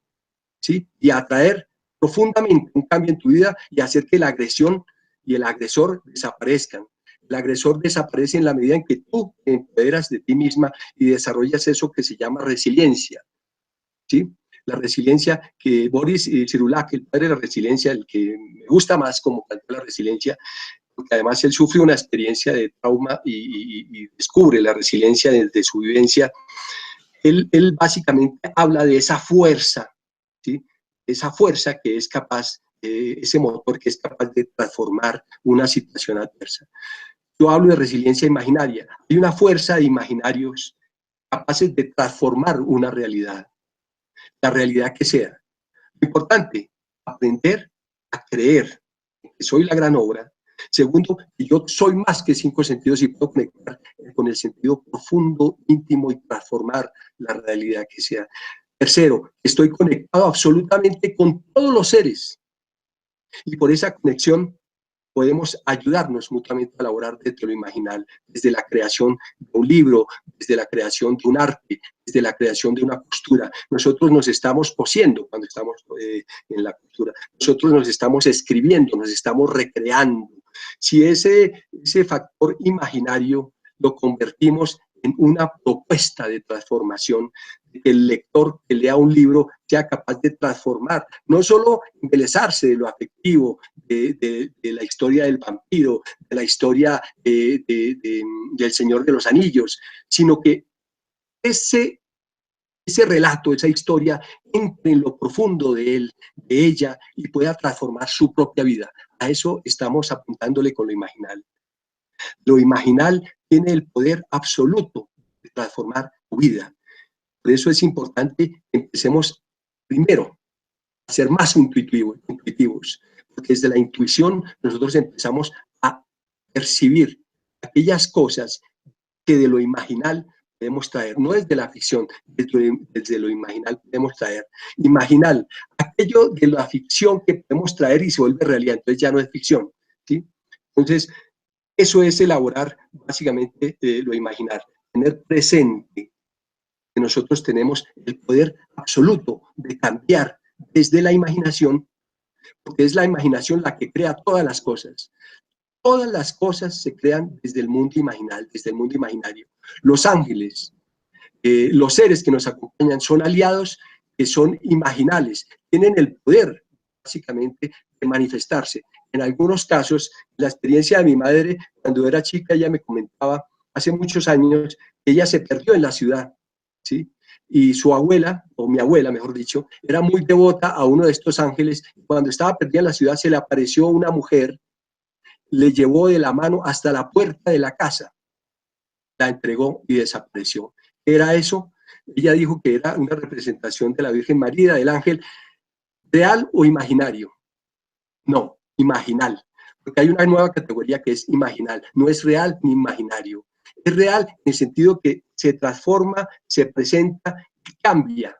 ¿sí? Y atraer profundamente un cambio en tu vida y hacer que la agresión y el agresor desaparezcan. El agresor desaparece en la medida en que tú te empoderas de ti misma y desarrollas eso que se llama resiliencia, ¿sí? La resiliencia que Boris Cyrulnik, el padre de la resiliencia, el que me gusta más como plantea la resiliencia, porque además él sufre una experiencia de trauma y descubre la resiliencia desde su vivencia. Él básicamente habla de esa fuerza, ¿sí? Esa fuerza que es capaz, ese motor que es capaz de transformar una situación adversa. Yo hablo de resiliencia imaginaria. Hay una fuerza de imaginarios capaces de transformar una realidad, la realidad que sea. Lo importante, aprender a creer que soy la gran obra. Segundo, que yo soy más que 5 sentidos y puedo conectar con el sentido profundo, íntimo y transformar la realidad que sea. Tercero, estoy conectado absolutamente con todos los seres y por esa conexión podemos ayudarnos mutuamente a elaborar desde lo imaginal, desde la creación de un libro, desde la creación de un arte, desde la creación de una costura. Nosotros nos estamos cosiendo cuando estamos en la costura. Nosotros nos estamos escribiendo, nos estamos recreando. Si ese factor imaginario lo convertimos en una propuesta de transformación, que el lector que lea un libro sea capaz de transformar, no solo embelezarse de lo afectivo, de la historia del vampiro, de la historia del Señor de los Anillos, sino que ese relato, esa historia, entre en lo profundo de él, de ella, y pueda transformar su propia vida. A eso estamos apuntándole con lo imaginal. Lo imaginal tiene el poder absoluto de transformar tu vida. Por eso es importante que empecemos primero a ser más intuitivos, porque desde la intuición nosotros empezamos a percibir aquellas cosas que de lo imaginal podemos traer, no desde la ficción, desde lo imaginal podemos traer. Imaginal, aquello de la ficción que podemos traer y se vuelve realidad, entonces ya no es ficción, ¿sí? Entonces, eso es elaborar básicamente lo imaginar, tener presente que nosotros tenemos el poder absoluto de cambiar desde la imaginación, porque es la imaginación la que crea todas las cosas. Todas las cosas se crean desde el mundo imaginal, desde el mundo imaginario. Los ángeles, los seres que nos acompañan son aliados que son imaginales, tienen el poder básicamente que manifestarse. En algunos casos, la experiencia de mi madre, cuando era chica, ella me comentaba hace muchos años que ella se perdió en la ciudad, ¿sí? Y su abuela, o mi abuela, mejor dicho, era muy devota a uno de estos ángeles. Cuando estaba perdida en la ciudad, se le apareció una mujer, le llevó de la mano hasta la puerta de la casa, la entregó y desapareció. ¿Era eso? Ella dijo que era una representación de la Virgen María, del ángel, real o imaginario. No, imaginal, porque hay una nueva categoría que es imaginal, no es real ni imaginario. Es real en el sentido que se transforma, se presenta y cambia,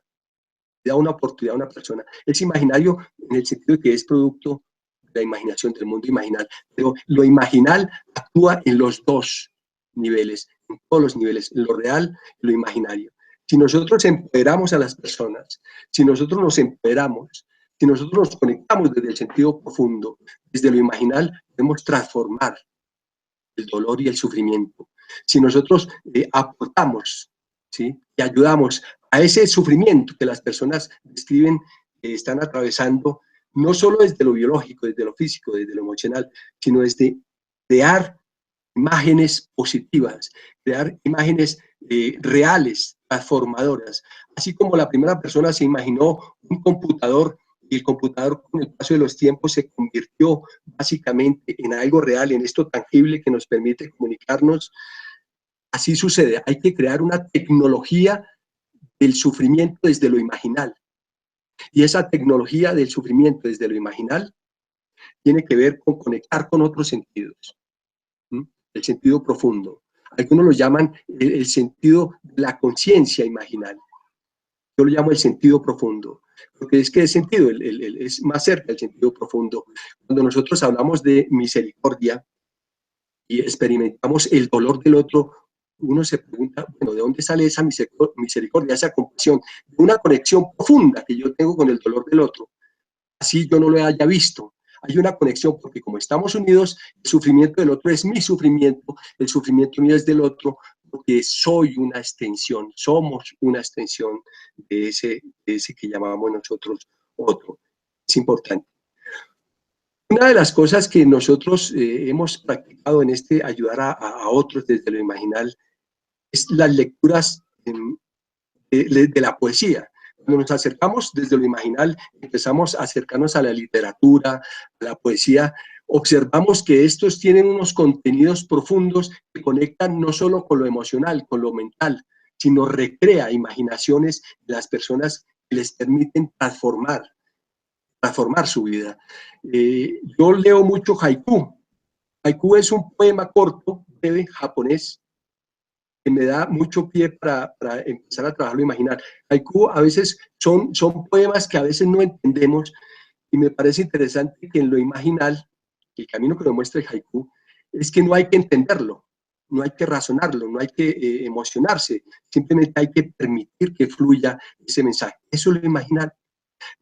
da una oportunidad a una persona. Es imaginario en el sentido de que es producto de la imaginación, del mundo imaginal, pero lo imaginal actúa en los dos niveles, en todos los niveles, en lo real y lo imaginario. Si nosotros empoderamos a las personas, si nosotros nos empoderamos, si nosotros nos conectamos desde el sentido profundo, desde lo imaginal, podemos transformar el dolor y el sufrimiento. Si nosotros aportamos, ¿sí?, y ayudamos a ese sufrimiento que las personas describen que están atravesando, no solo desde lo biológico, desde lo físico, desde lo emocional, sino desde crear imágenes positivas, crear imágenes reales, transformadoras. Así como la primera persona se imaginó un computador y el computador con el paso de los tiempos se convirtió básicamente en algo real, en esto tangible que nos permite comunicarnos, así sucede. Hay que crear una tecnología del sufrimiento desde lo imaginal. Y esa tecnología del sufrimiento desde lo imaginal tiene que ver con conectar con otros sentidos. El sentido profundo. Algunos lo llaman el sentido de la conciencia imaginal. Yo lo llamo el sentido profundo, porque es que el sentido es más cerca del sentido profundo. Cuando nosotros hablamos de misericordia y experimentamos el dolor del otro, uno se pregunta, bueno, ¿de dónde sale esa misericordia, esa compasión? Una conexión profunda que yo tengo con el dolor del otro. Así yo no lo haya visto. Hay una conexión porque como estamos unidos, el sufrimiento del otro es mi sufrimiento, el sufrimiento mío es del otro, porque soy una extensión, somos una extensión de ese que llamamos nosotros otro. Es importante. Una de las cosas que nosotros hemos practicado en este ayudar a otros desde lo imaginal es las lecturas de la poesía. Cuando nos acercamos desde lo imaginal, empezamos a acercarnos a la literatura, a la poesía, observamos que estos tienen unos contenidos profundos que conectan no solo con lo emocional, con lo mental, sino recrea imaginaciones de las personas que les permiten transformar su vida. Yo leo mucho haiku. Haiku es un poema corto, breve, japonés, que me da mucho pie para empezar a trabajar lo imaginar. Haiku a veces son poemas que a veces no entendemos y me parece interesante que en lo imaginal, el camino que nos muestra el haiku, es que no hay que entenderlo, no hay que razonarlo, no hay que emocionarse, simplemente hay que permitir que fluya ese mensaje. Eso es lo imaginar,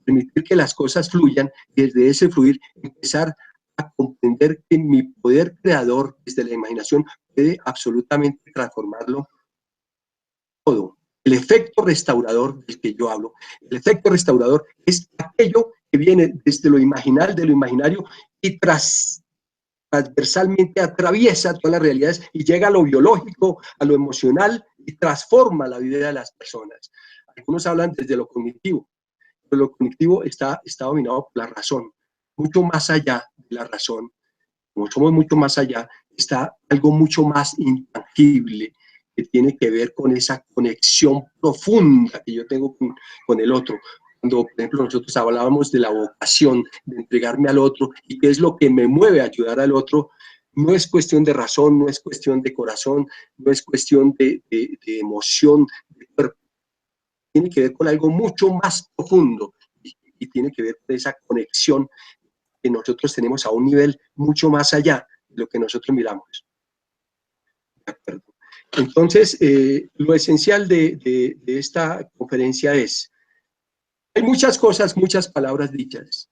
permitir que las cosas fluyan y desde ese fluir empezar a comprender que mi poder creador desde la imaginación puede absolutamente transformarlo todo. El efecto restaurador del que yo hablo, el efecto restaurador es aquello que viene desde lo imaginal, de lo imaginario y transversalmente atraviesa todas las realidades y llega a lo biológico, a lo emocional y transforma la vida de las personas. Algunos hablan desde lo cognitivo, pero lo cognitivo está dominado por la razón, mucho más allá de la razón. Como somos mucho más allá, está algo mucho más intangible que tiene que ver con esa conexión profunda que yo tengo con el otro. Cuando, por ejemplo, nosotros hablábamos de la vocación, de entregarme al otro y qué es lo que me mueve a ayudar al otro, no es cuestión de razón, no es cuestión de corazón, no es cuestión de emoción, de cuerpo. Tiene que ver con algo mucho más profundo y tiene que ver con esa conexión que nosotros tenemos a un nivel mucho más allá de lo que nosotros miramos. ¿De acuerdo? Entonces, lo esencial de esta conferencia es, hay muchas cosas, muchas palabras dichas.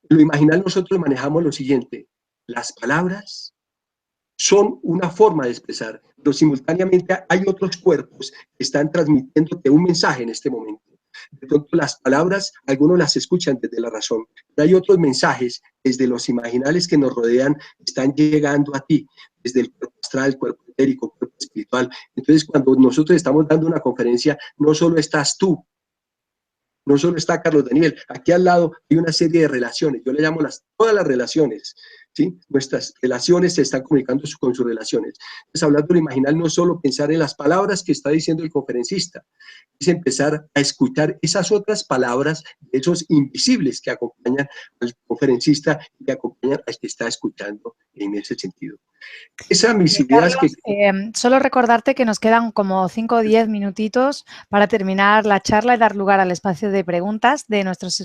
Lo imaginal nosotros manejamos lo siguiente, las palabras son una forma de expresar, pero simultáneamente hay otros cuerpos que están transmitiéndote un mensaje en este momento. De pronto las palabras, algunos las escuchan desde la razón, pero hay otros mensajes desde los imaginales que nos rodean, están llegando a ti, desde el cuerpo astral, el cuerpo etérico, el cuerpo espiritual. Entonces, cuando nosotros estamos dando una conferencia, no solo estás tú, no solo está Carlos Daniel, aquí al lado hay una serie de relaciones, yo le llamo todas las relaciones, ¿sí? Nuestras relaciones se están comunicando con sus relaciones. Entonces, hablando de lo imaginal, no es solo pensar en las palabras que está diciendo el conferencista, es empezar a escuchar esas otras palabras, esos invisibles que acompañan al conferencista y que acompañan al que está escuchando en ese sentido. Esa mis ideas Carlos, solo recordarte que nos quedan como 5 o 10 minutitos para terminar la charla y dar lugar al espacio de preguntas de nuestros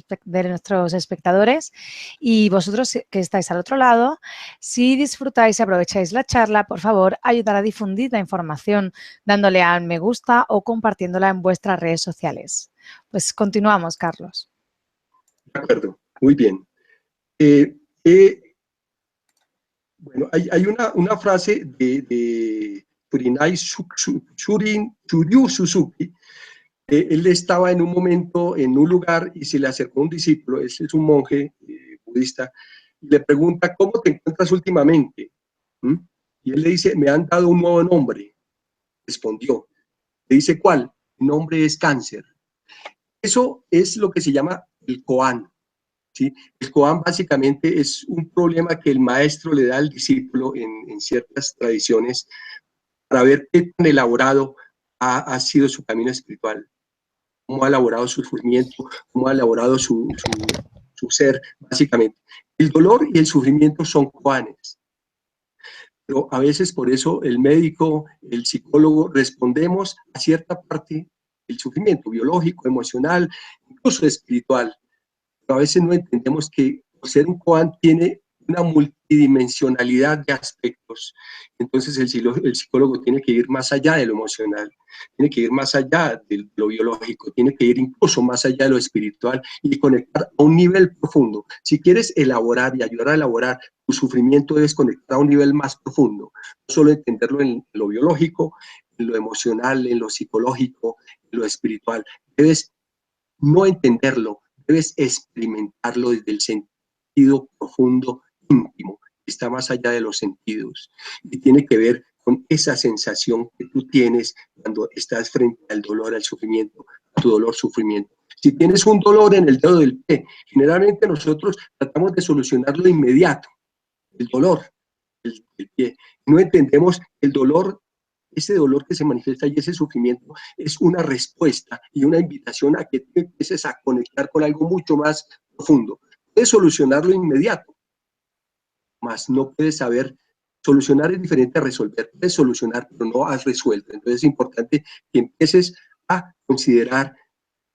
espectadores. Y vosotros que estáis al otro lado, si disfrutáis y aprovecháis la charla, por favor, ayudar a difundir la información dándole a me gusta o compartiéndola en vuestras redes sociales. Pues continuamos, Carlos. De acuerdo, muy bien. Bueno, hay una frase de Furinai Shuryu Suzuki. Él estaba en un momento en un lugar y se le acercó un discípulo, ese es un monje budista, y le pregunta, ¿cómo te encuentras últimamente? ¿Mm? Y él le dice, me han dado un nuevo nombre. Respondió. Le dice, ¿cuál? El nombre es cáncer. Eso es lo que se llama el koan. ¿Sí? El koan básicamente es un problema que el maestro le da al discípulo en ciertas tradiciones para ver qué tan elaborado ha sido su camino espiritual, cómo ha elaborado su sufrimiento, cómo ha elaborado su ser, básicamente. El dolor y el sufrimiento son koanes, pero a veces por eso el médico, el psicólogo, respondemos a cierta parte del sufrimiento biológico, emocional, incluso espiritual. Pero a veces no entendemos que por ser un koan tiene una multidimensionalidad de aspectos. Entonces el psicólogo tiene que ir más allá de lo emocional, tiene que ir más allá de lo biológico, tiene que ir incluso más allá de lo espiritual y conectar a un nivel profundo. Si quieres elaborar y ayudar a elaborar tu sufrimiento, debes conectar a un nivel más profundo, no solo entenderlo en lo biológico, en lo emocional, en lo psicológico, en lo espiritual. Debes no entenderlo, debes experimentarlo desde el sentido profundo, íntimo, que está más allá de los sentidos y tiene que ver con esa sensación que tú tienes cuando estás frente al dolor, al sufrimiento, a tu dolor, sufrimiento. Si tienes un dolor en el dedo del pie, generalmente nosotros tratamos de solucionarlo de inmediato, el dolor del pie. No entendemos el dolor. Ese dolor que se manifiesta y ese sufrimiento es una respuesta y una invitación a que te empieces a conectar con algo mucho más profundo. Puedes solucionarlo inmediato, mas no puedes saber. Solucionar es diferente a resolver. Puedes solucionar, pero no has resuelto. Entonces es importante que empieces a considerar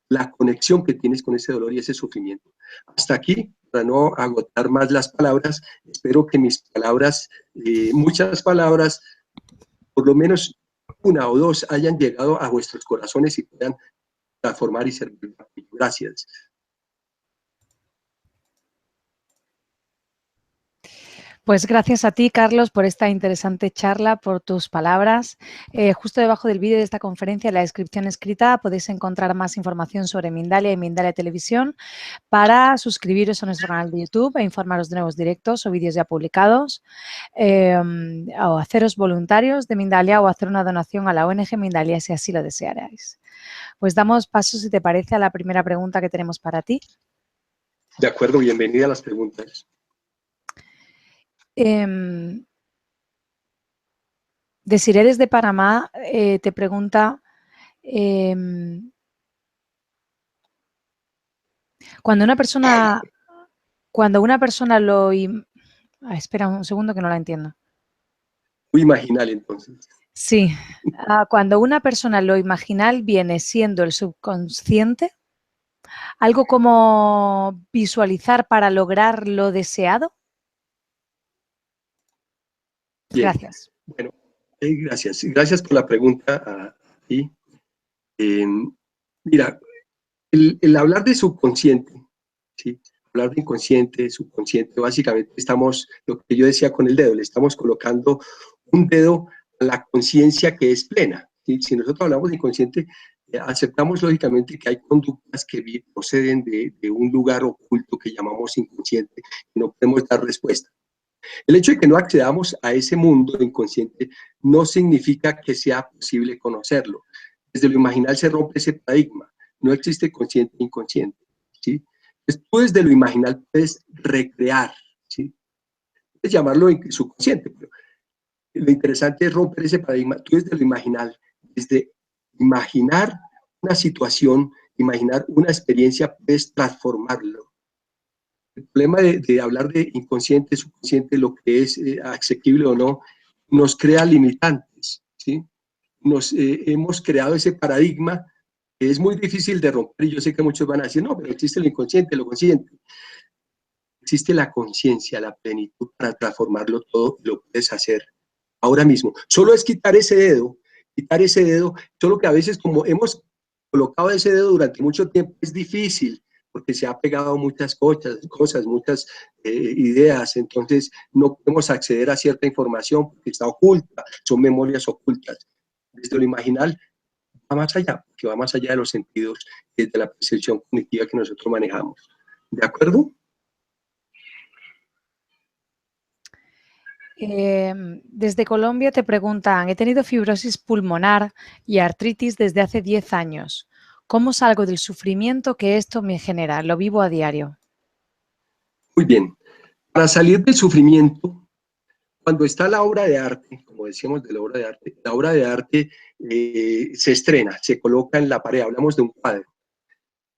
la conexión que tienes con ese dolor y ese sufrimiento. Hasta aquí, para no agotar más las palabras, espero que mis palabras, muchas palabras, por lo menos una o dos hayan llegado a vuestros corazones y puedan transformar y servir. Gracias. Pues gracias a ti, Carlos, por esta interesante charla, por tus palabras. Justo debajo del vídeo de esta conferencia, en la descripción escrita, podéis encontrar más información sobre Mindalia y Mindalia Televisión para suscribiros a nuestro canal de YouTube e informaros de nuevos directos o vídeos ya publicados, o haceros voluntarios de Mindalia o hacer una donación a la ONG Mindalia si así lo desearais. Pues damos paso, si te parece, a la primera pregunta que tenemos para ti. De acuerdo, bienvenida a las preguntas. Desiree desde Panamá te pregunta, cuando una persona lo... espera un segundo que no la entiendo. Muy imaginal, entonces. Sí, cuando una persona lo imaginal viene siendo el subconsciente, algo como visualizar para lograr lo deseado. Bien. Gracias. Bueno, gracias. Gracias por la pregunta a ti. Mira, el hablar de subconsciente, ¿sí? Hablar de inconsciente, subconsciente, básicamente estamos, lo que yo decía con el dedo, le estamos colocando un dedo a la conciencia que es plena. ¿Sí? Si nosotros hablamos de inconsciente, aceptamos lógicamente que hay conductas que proceden de un lugar oculto que llamamos inconsciente, y no podemos dar respuesta. El hecho de que no accedamos a ese mundo inconsciente no significa que sea posible conocerlo. Desde lo imaginal se rompe ese paradigma. No existe consciente e inconsciente, ¿sí? Entonces, tú desde lo imaginal puedes recrear, ¿sí? Puedes llamarlo subconsciente, pero lo interesante es romper ese paradigma. Tú desde lo imaginal, desde imaginar una situación, imaginar una experiencia, puedes transformarlo. El problema de hablar de inconsciente, subconsciente, lo que es asequible o no, nos crea limitantes, ¿sí? Hemos creado ese paradigma que es muy difícil de romper, y yo sé que muchos van a decir, no, pero existe lo inconsciente, lo consciente. Existe la conciencia, la plenitud para transformarlo todo, lo puedes hacer ahora mismo. Solo es quitar ese dedo, solo que a veces como hemos colocado ese dedo durante mucho tiempo, es difícil, porque se ha pegado muchas cosas muchas ideas, entonces no podemos acceder a cierta información porque está oculta, son memorias ocultas. Desde lo imaginal va más allá, que va más allá de los sentidos y de la percepción cognitiva que nosotros manejamos. ¿De acuerdo? Desde Colombia te preguntan, he tenido fibrosis pulmonar y artritis desde hace 10 años. ¿Cómo salgo del sufrimiento que esto me genera? Lo vivo a diario. Muy bien. Para salir del sufrimiento, cuando está la obra de arte, como decíamos de la obra de arte se estrena, se coloca en la pared, hablamos de un cuadro.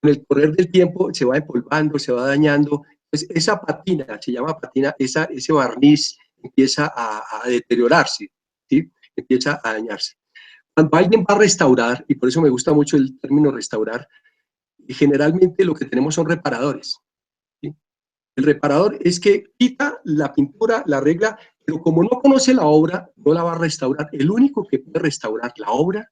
Con el correr del tiempo se va empolvando, se va dañando, pues esa patina, se llama patina, ese barniz empieza a deteriorarse, ¿sí? Empieza a dañarse. Cuando alguien va a restaurar, y por eso me gusta mucho el término restaurar, generalmente lo que tenemos son reparadores, ¿sí? El reparador es que quita la pintura, la arregla, pero como no conoce la obra, no la va a restaurar. El único que puede restaurar la obra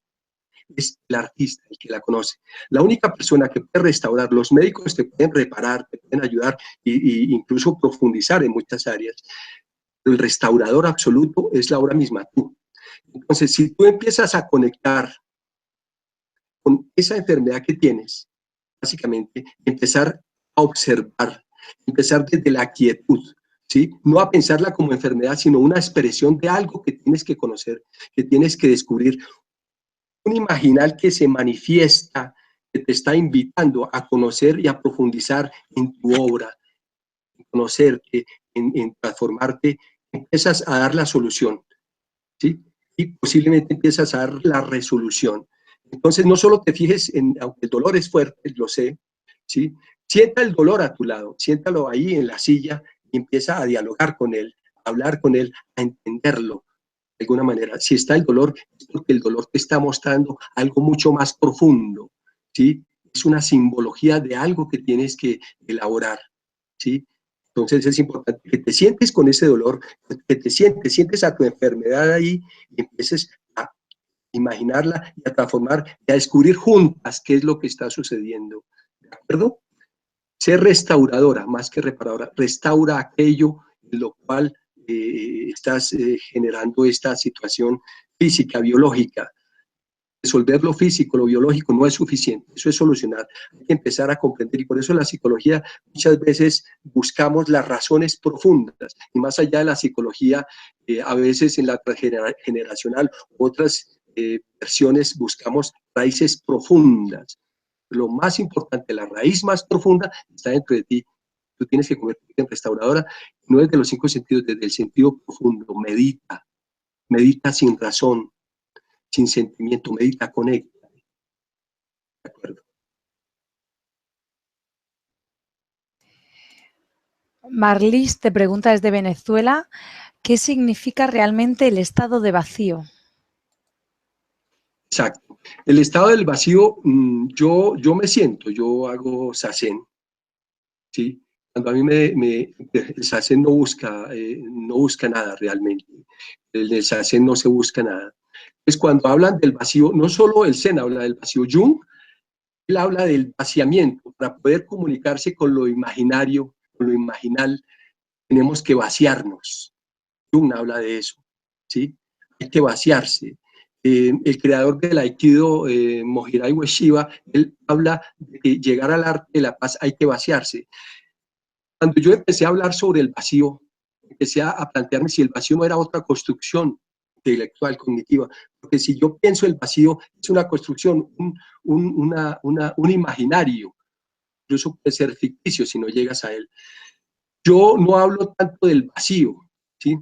es el artista, el que la conoce. La única persona que puede restaurar, los médicos te pueden reparar, te pueden ayudar e incluso profundizar en muchas áreas. El restaurador absoluto es la obra misma, tú. Entonces, si tú empiezas a conectar con esa enfermedad que tienes, básicamente, empezar a observar, empezar desde la quietud, ¿sí? No a pensarla como enfermedad, sino una expresión de algo que tienes que conocer, que tienes que descubrir. Un imaginal que se manifiesta, que te está invitando a conocer y a profundizar en tu obra, en conocerte, en transformarte, empiezas a dar la solución, ¿sí? Y posiblemente empiezas a dar la resolución. Entonces, no solo te fijes en, aunque el dolor es fuerte, lo sé, ¿sí? Sienta el dolor a tu lado, siéntalo ahí en la silla y empieza a dialogar con él, a hablar con él, a entenderlo de alguna manera. Si está el dolor, es porque el dolor te está mostrando algo mucho más profundo, ¿sí? Es una simbología de algo que tienes que elaborar, ¿sí? Entonces es importante que te sientes con ese dolor, que te sientes a tu enfermedad ahí y empieces a imaginarla y a transformar y a descubrir juntas qué es lo que está sucediendo. ¿De acuerdo? Ser restauradora más que reparadora. Restaura aquello en lo cual estás generando esta situación física, biológica. Resolver lo físico, lo biológico no es suficiente, eso es solucionar. Hay que empezar a comprender y por eso en la psicología muchas veces buscamos las razones profundas y más allá de la psicología, a veces en la transgeneracional otras versiones buscamos raíces profundas. Lo más importante, la raíz más profunda está dentro de ti. Tú tienes que convertirte en restauradora, no desde los 5 sentidos, desde el sentido profundo. Medita, medita sin razón, sin sentimiento, medita, conecta. ¿De acuerdo? Marlis te pregunta desde Venezuela, ¿qué significa realmente el estado de vacío? Exacto. El estado del vacío, yo me siento, yo hago sasen, ¿sí? Cuando a mí el sasen no busca nada realmente. El sasen no se busca nada. Es cuando hablan del vacío, no solo el Zen habla del vacío, Jung, él habla del vaciamiento. Para poder comunicarse con lo imaginario, con lo imaginal, tenemos que vaciarnos. Jung habla de eso, ¿sí? Hay que vaciarse. el creador del Aikido, Mojirai Ueshiba, él habla de que llegar al arte de la paz hay que vaciarse. Cuando yo empecé a hablar sobre el vacío, empecé a plantearme si el vacío no era otra construcción intelectual, cognitiva, porque si yo pienso el vacío es una construcción, un imaginario, incluso puede ser ficticio si no llegas a él. Yo no hablo tanto del vacío, ¿sí?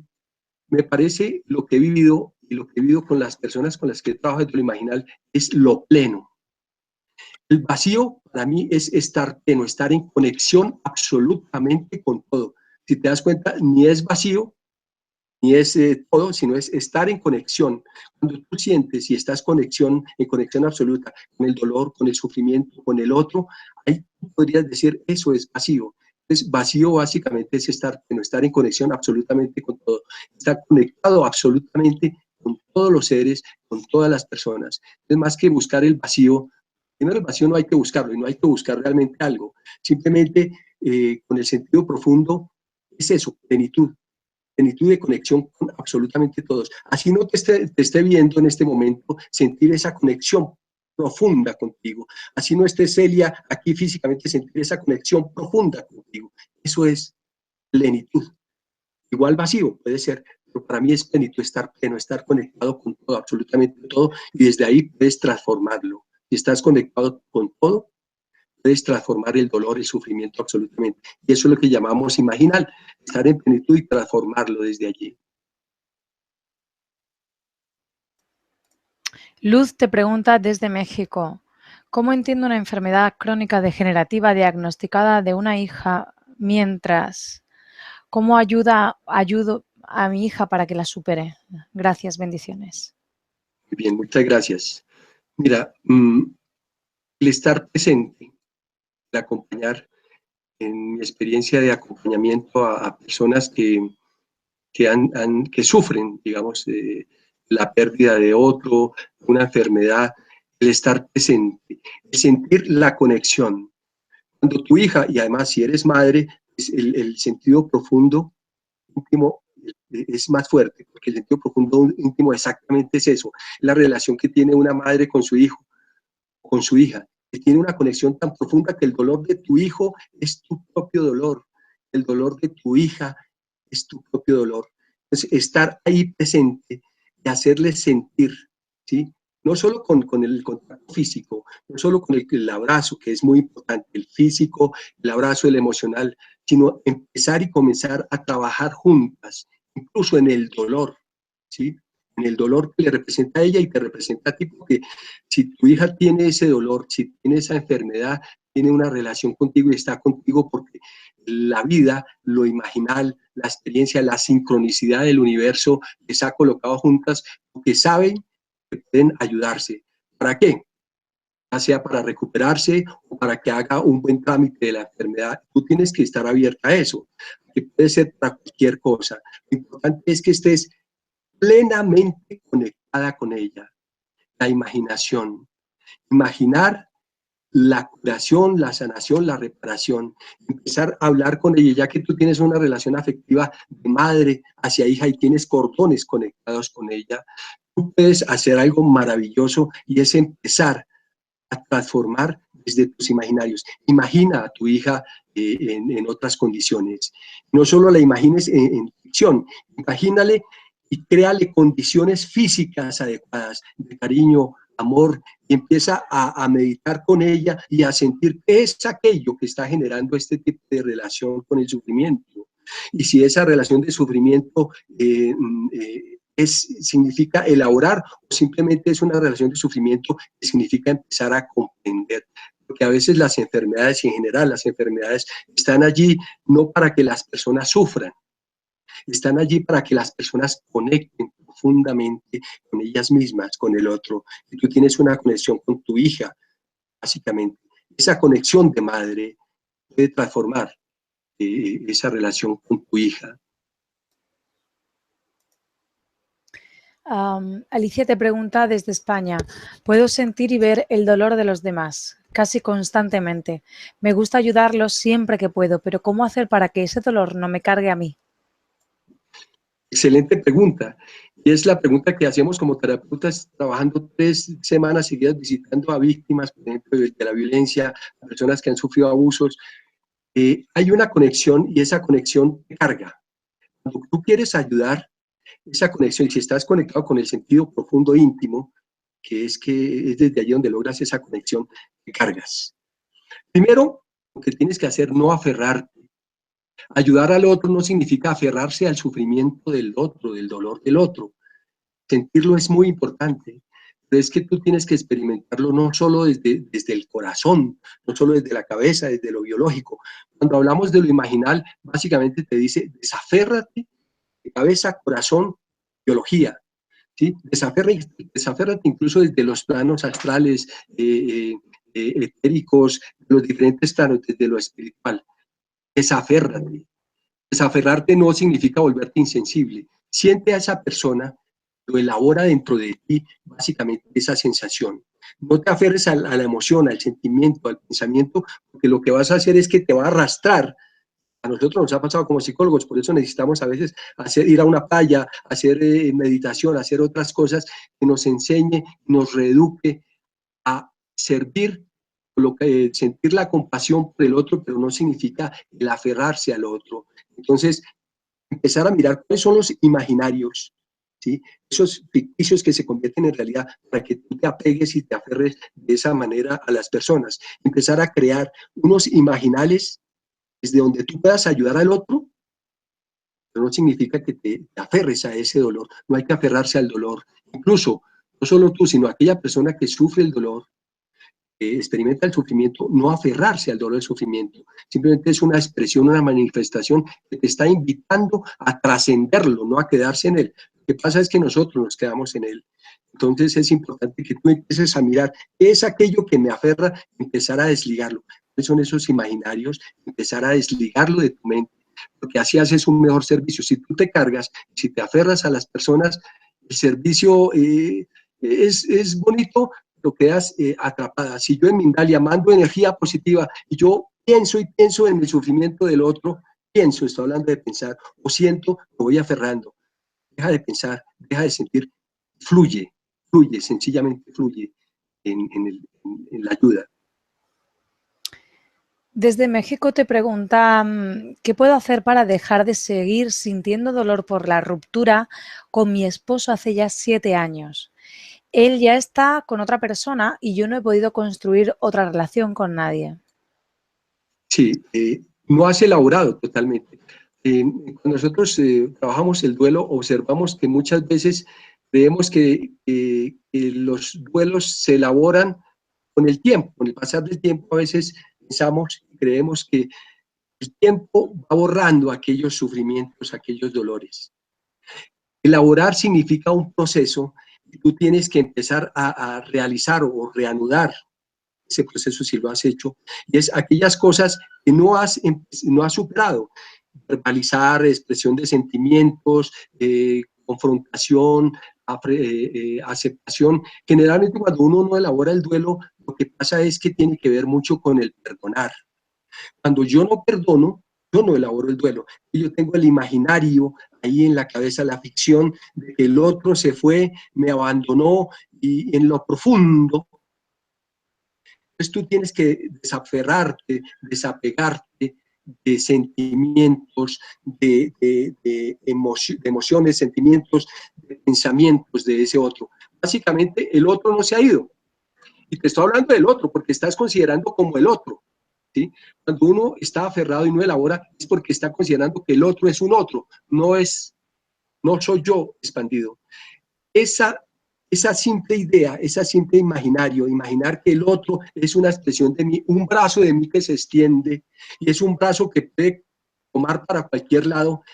Me parece lo que he vivido y lo que he vivido con las personas con las que he trabajado desde lo imaginal es lo pleno. El vacío para mí es estar pleno, estar en conexión absolutamente con todo. Si te das cuenta, ni es vacío, ni es todo, sino es estar en conexión. Cuando tú sientes y estás en conexión absoluta con el dolor, con el sufrimiento, con el otro, ahí tú podrías decir, eso es vacío. Entonces, vacío básicamente es estar pleno, estar en conexión absolutamente con todo, estar conectado absolutamente con todos los seres, con todas las personas. Es más que buscar el vacío. Primero, el vacío no hay que buscarlo y no hay que buscar realmente algo. Simplemente con el sentido profundo es eso, plenitud de conexión con absolutamente todos. Así no te esté viendo en este momento, sentir esa conexión profunda contigo. Así no esté Celia aquí físicamente, sentir esa conexión profunda contigo. Eso es plenitud. Igual vacío puede ser, pero para mí es plenitud, estar pleno, estar conectado con todo, absolutamente todo, y desde ahí puedes transformarlo. Si estás conectado con todo, puedes transformar el dolor, el sufrimiento absolutamente. Y eso es lo que llamamos imaginar, estar en plenitud y transformarlo desde allí. Luz te pregunta desde México, ¿cómo entiendo una enfermedad crónica degenerativa diagnosticada de una hija mientras? ¿Cómo ayudo a mi hija para que la supere? Gracias, bendiciones. Muy bien, muchas gracias. Mira, el estar presente, el acompañar, en mi experiencia de acompañamiento a personas que sufren, digamos, la pérdida de otro, una enfermedad, el estar presente, el sentir la conexión. Cuando tu hija, y además si eres madre, el sentido profundo, íntimo, es más fuerte, porque el sentido profundo íntimo exactamente es eso, la relación que tiene una madre con su hijo, con su hija, que tiene una conexión tan profunda que el dolor de tu hijo es tu propio dolor, el dolor de tu hija es tu propio dolor. Entonces, estar ahí presente y hacerle sentir, ¿sí? No solo con el contacto físico, no solo con el abrazo, que es muy importante, el físico, el abrazo, el emocional, sino empezar y comenzar a trabajar juntas, incluso en el dolor, ¿sí? En el dolor que le representa a ella y te representa a ti, porque si tu hija tiene ese dolor, si tiene esa enfermedad, tiene una relación contigo y está contigo porque la vida, lo imaginal, la experiencia, la sincronicidad del universo les ha colocado juntas porque saben que pueden ayudarse. ¿Para qué? Ya sea para recuperarse o para que haga un buen trámite de la enfermedad. Tú tienes que estar abierta a eso, que puede ser para cualquier cosa. Lo importante es que estés plenamente conectada con ella. La imaginación. Imaginar la curación, la sanación, la reparación, empezar a hablar con ella, ya que tú tienes una relación afectiva de madre hacia hija y tienes cordones conectados con ella, tú puedes hacer algo maravilloso y es empezar a transformar desde tus imaginarios. Imagina a tu hija en otras condiciones. No solo la imagines en ficción, imagínale y créale condiciones físicas adecuadas, de cariño, amor, y empieza a meditar con ella y a sentir qué es aquello que está generando este tipo de relación con el sufrimiento. Y si esa relación de sufrimiento significa elaborar o simplemente es una relación de sufrimiento que significa empezar a comprender. Porque a veces las enfermedades y en general las enfermedades están allí no para que las personas sufran, están allí para que las personas conecten profundamente con ellas mismas, con el otro. Y tú tienes una conexión con tu hija, básicamente. Esa conexión de madre puede transformar esa relación con tu hija. Alicia te pregunta desde España, puedo sentir y ver el dolor de los demás casi constantemente. Me gusta ayudarlos siempre que puedo, pero ¿cómo hacer para que ese dolor no me cargue a mí? Excelente pregunta. Y es la pregunta que hacemos como terapeutas, trabajando 3 semanas seguidas visitando a víctimas, por ejemplo, de la violencia, a personas que han sufrido abusos. Hay una conexión y esa conexión te carga. Cuando tú quieres ayudar, esa conexión, si estás conectado con el sentido profundo íntimo, que es desde allí donde logras esa conexión, te cargas. Primero, lo que tienes que hacer, no aferrarte. Ayudar al otro no significa aferrarse al sufrimiento del otro, del dolor del otro. Sentirlo es muy importante, pero es que tú tienes que experimentarlo no solo desde el corazón, no solo desde la cabeza, desde lo biológico. Cuando hablamos de lo imaginal, básicamente te dice, desaférrate de cabeza, corazón, biología. ¿Sí? Desaférrate incluso desde los planos astrales, etéricos, los diferentes planos, desde lo espiritual. Desaférrate. Desaferrarte no significa volverte insensible. Siente a esa persona, lo elabora dentro de ti, básicamente esa sensación. No te aferres a la emoción, al sentimiento, al pensamiento, porque lo que vas a hacer es que te va a arrastrar. A nosotros nos ha pasado como psicólogos, por eso necesitamos a veces ir a una playa, hacer meditación, hacer otras cosas que nos enseñe, nos reeduque a servir, sentir la compasión por el otro, pero no significa el aferrarse al otro. Entonces, empezar a mirar cuáles son los imaginarios, ¿sí? Esos ficticios que se convierten en realidad para que tú te apegues y te aferres de esa manera a las personas. Empezar a crear unos imaginales desde donde tú puedas ayudar al otro, pero no significa que te aferres a ese dolor. No hay que aferrarse al dolor. Incluso, no solo tú, sino aquella persona que sufre el dolor, experimenta el sufrimiento, no aferrarse al dolor del sufrimiento. Simplemente es una expresión, una manifestación que te está invitando a trascenderlo, no a quedarse en él. Lo que pasa es que nosotros nos quedamos en él. Entonces es importante que tú empieces a mirar qué es aquello que me aferra, empezar a desligarlo. ¿Cuáles son esos imaginarios? Empezar a desligarlo de tu mente, porque así haces un mejor servicio. Si tú te cargas, si te aferras a las personas, el servicio es bonito, lo quedas atrapada. Si yo en Mindalia mando energía positiva y yo pienso y pienso en el sufrimiento del otro, pienso, estoy hablando de pensar, o siento, me voy aferrando. Deja de pensar, deja de sentir, fluye, fluye, sencillamente fluye en la ayuda. Desde México te preguntan, ¿qué puedo hacer para dejar de seguir sintiendo dolor por la ruptura con mi esposo hace ya 7 años? Él ya está con otra persona y yo no he podido construir otra relación con nadie. Sí, no has elaborado totalmente. Cuando nosotros trabajamos el duelo, observamos que muchas veces creemos que los duelos se elaboran con el tiempo. Con el pasar del tiempo a veces pensamos y creemos que el tiempo va borrando aquellos sufrimientos, aquellos dolores. Elaborar significa un proceso y tú tienes que empezar a realizar o reanudar ese proceso si lo has hecho, y es aquellas cosas que no has superado, verbalizar, expresión de sentimientos, confrontación, aceptación. Generalmente cuando uno no elabora el duelo, lo que pasa es que tiene que ver mucho con el perdonar. Cuando yo no perdono, yo no elaboro el duelo. Y yo tengo el imaginario ahí en la cabeza, la ficción de que el otro se fue, me abandonó y en lo profundo. Entonces tú tienes que desaferrarte, desapegarte de sentimientos, de emociones, sentimientos, de pensamientos de ese otro. Básicamente el otro no se ha ido. Y te estoy hablando del otro porque estás considerando como el otro. ¿Sí? Cuando uno está aferrado y no elabora, es porque está considerando que el otro es un otro, no soy yo expandido. Esa simple idea, esa simple imaginario, imaginar que el otro es una expresión de mí, un brazo de mí que se extiende y es un brazo que puede tomar para cualquier lado,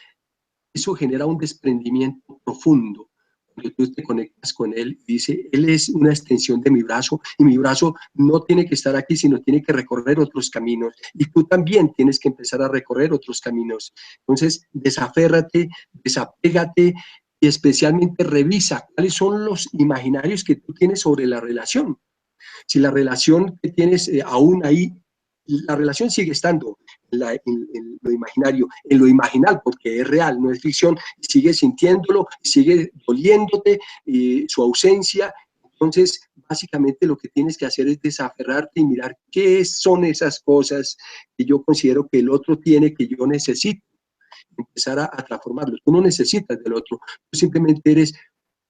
eso genera un desprendimiento profundo. Cuando tú te conectas con él y dice, él es una extensión de mi brazo y mi brazo no tiene que estar aquí, sino tiene que recorrer otros caminos y tú también tienes que empezar a recorrer otros caminos. Entonces, desaférrate, desapégate y especialmente revisa cuáles son los imaginarios que tú tienes sobre la relación. Si la relación que tienes aún ahí, la relación sigue estando, en lo imaginario, en lo imaginal, porque es real, no es ficción, y sigue sintiéndolo, sigue doliéndote su ausencia. Entonces, básicamente lo que tienes que hacer es desaferrarte y mirar qué son esas cosas que yo considero que el otro tiene, que yo necesito, empezar a transformarlo. Tú no necesitas del otro, tú simplemente eres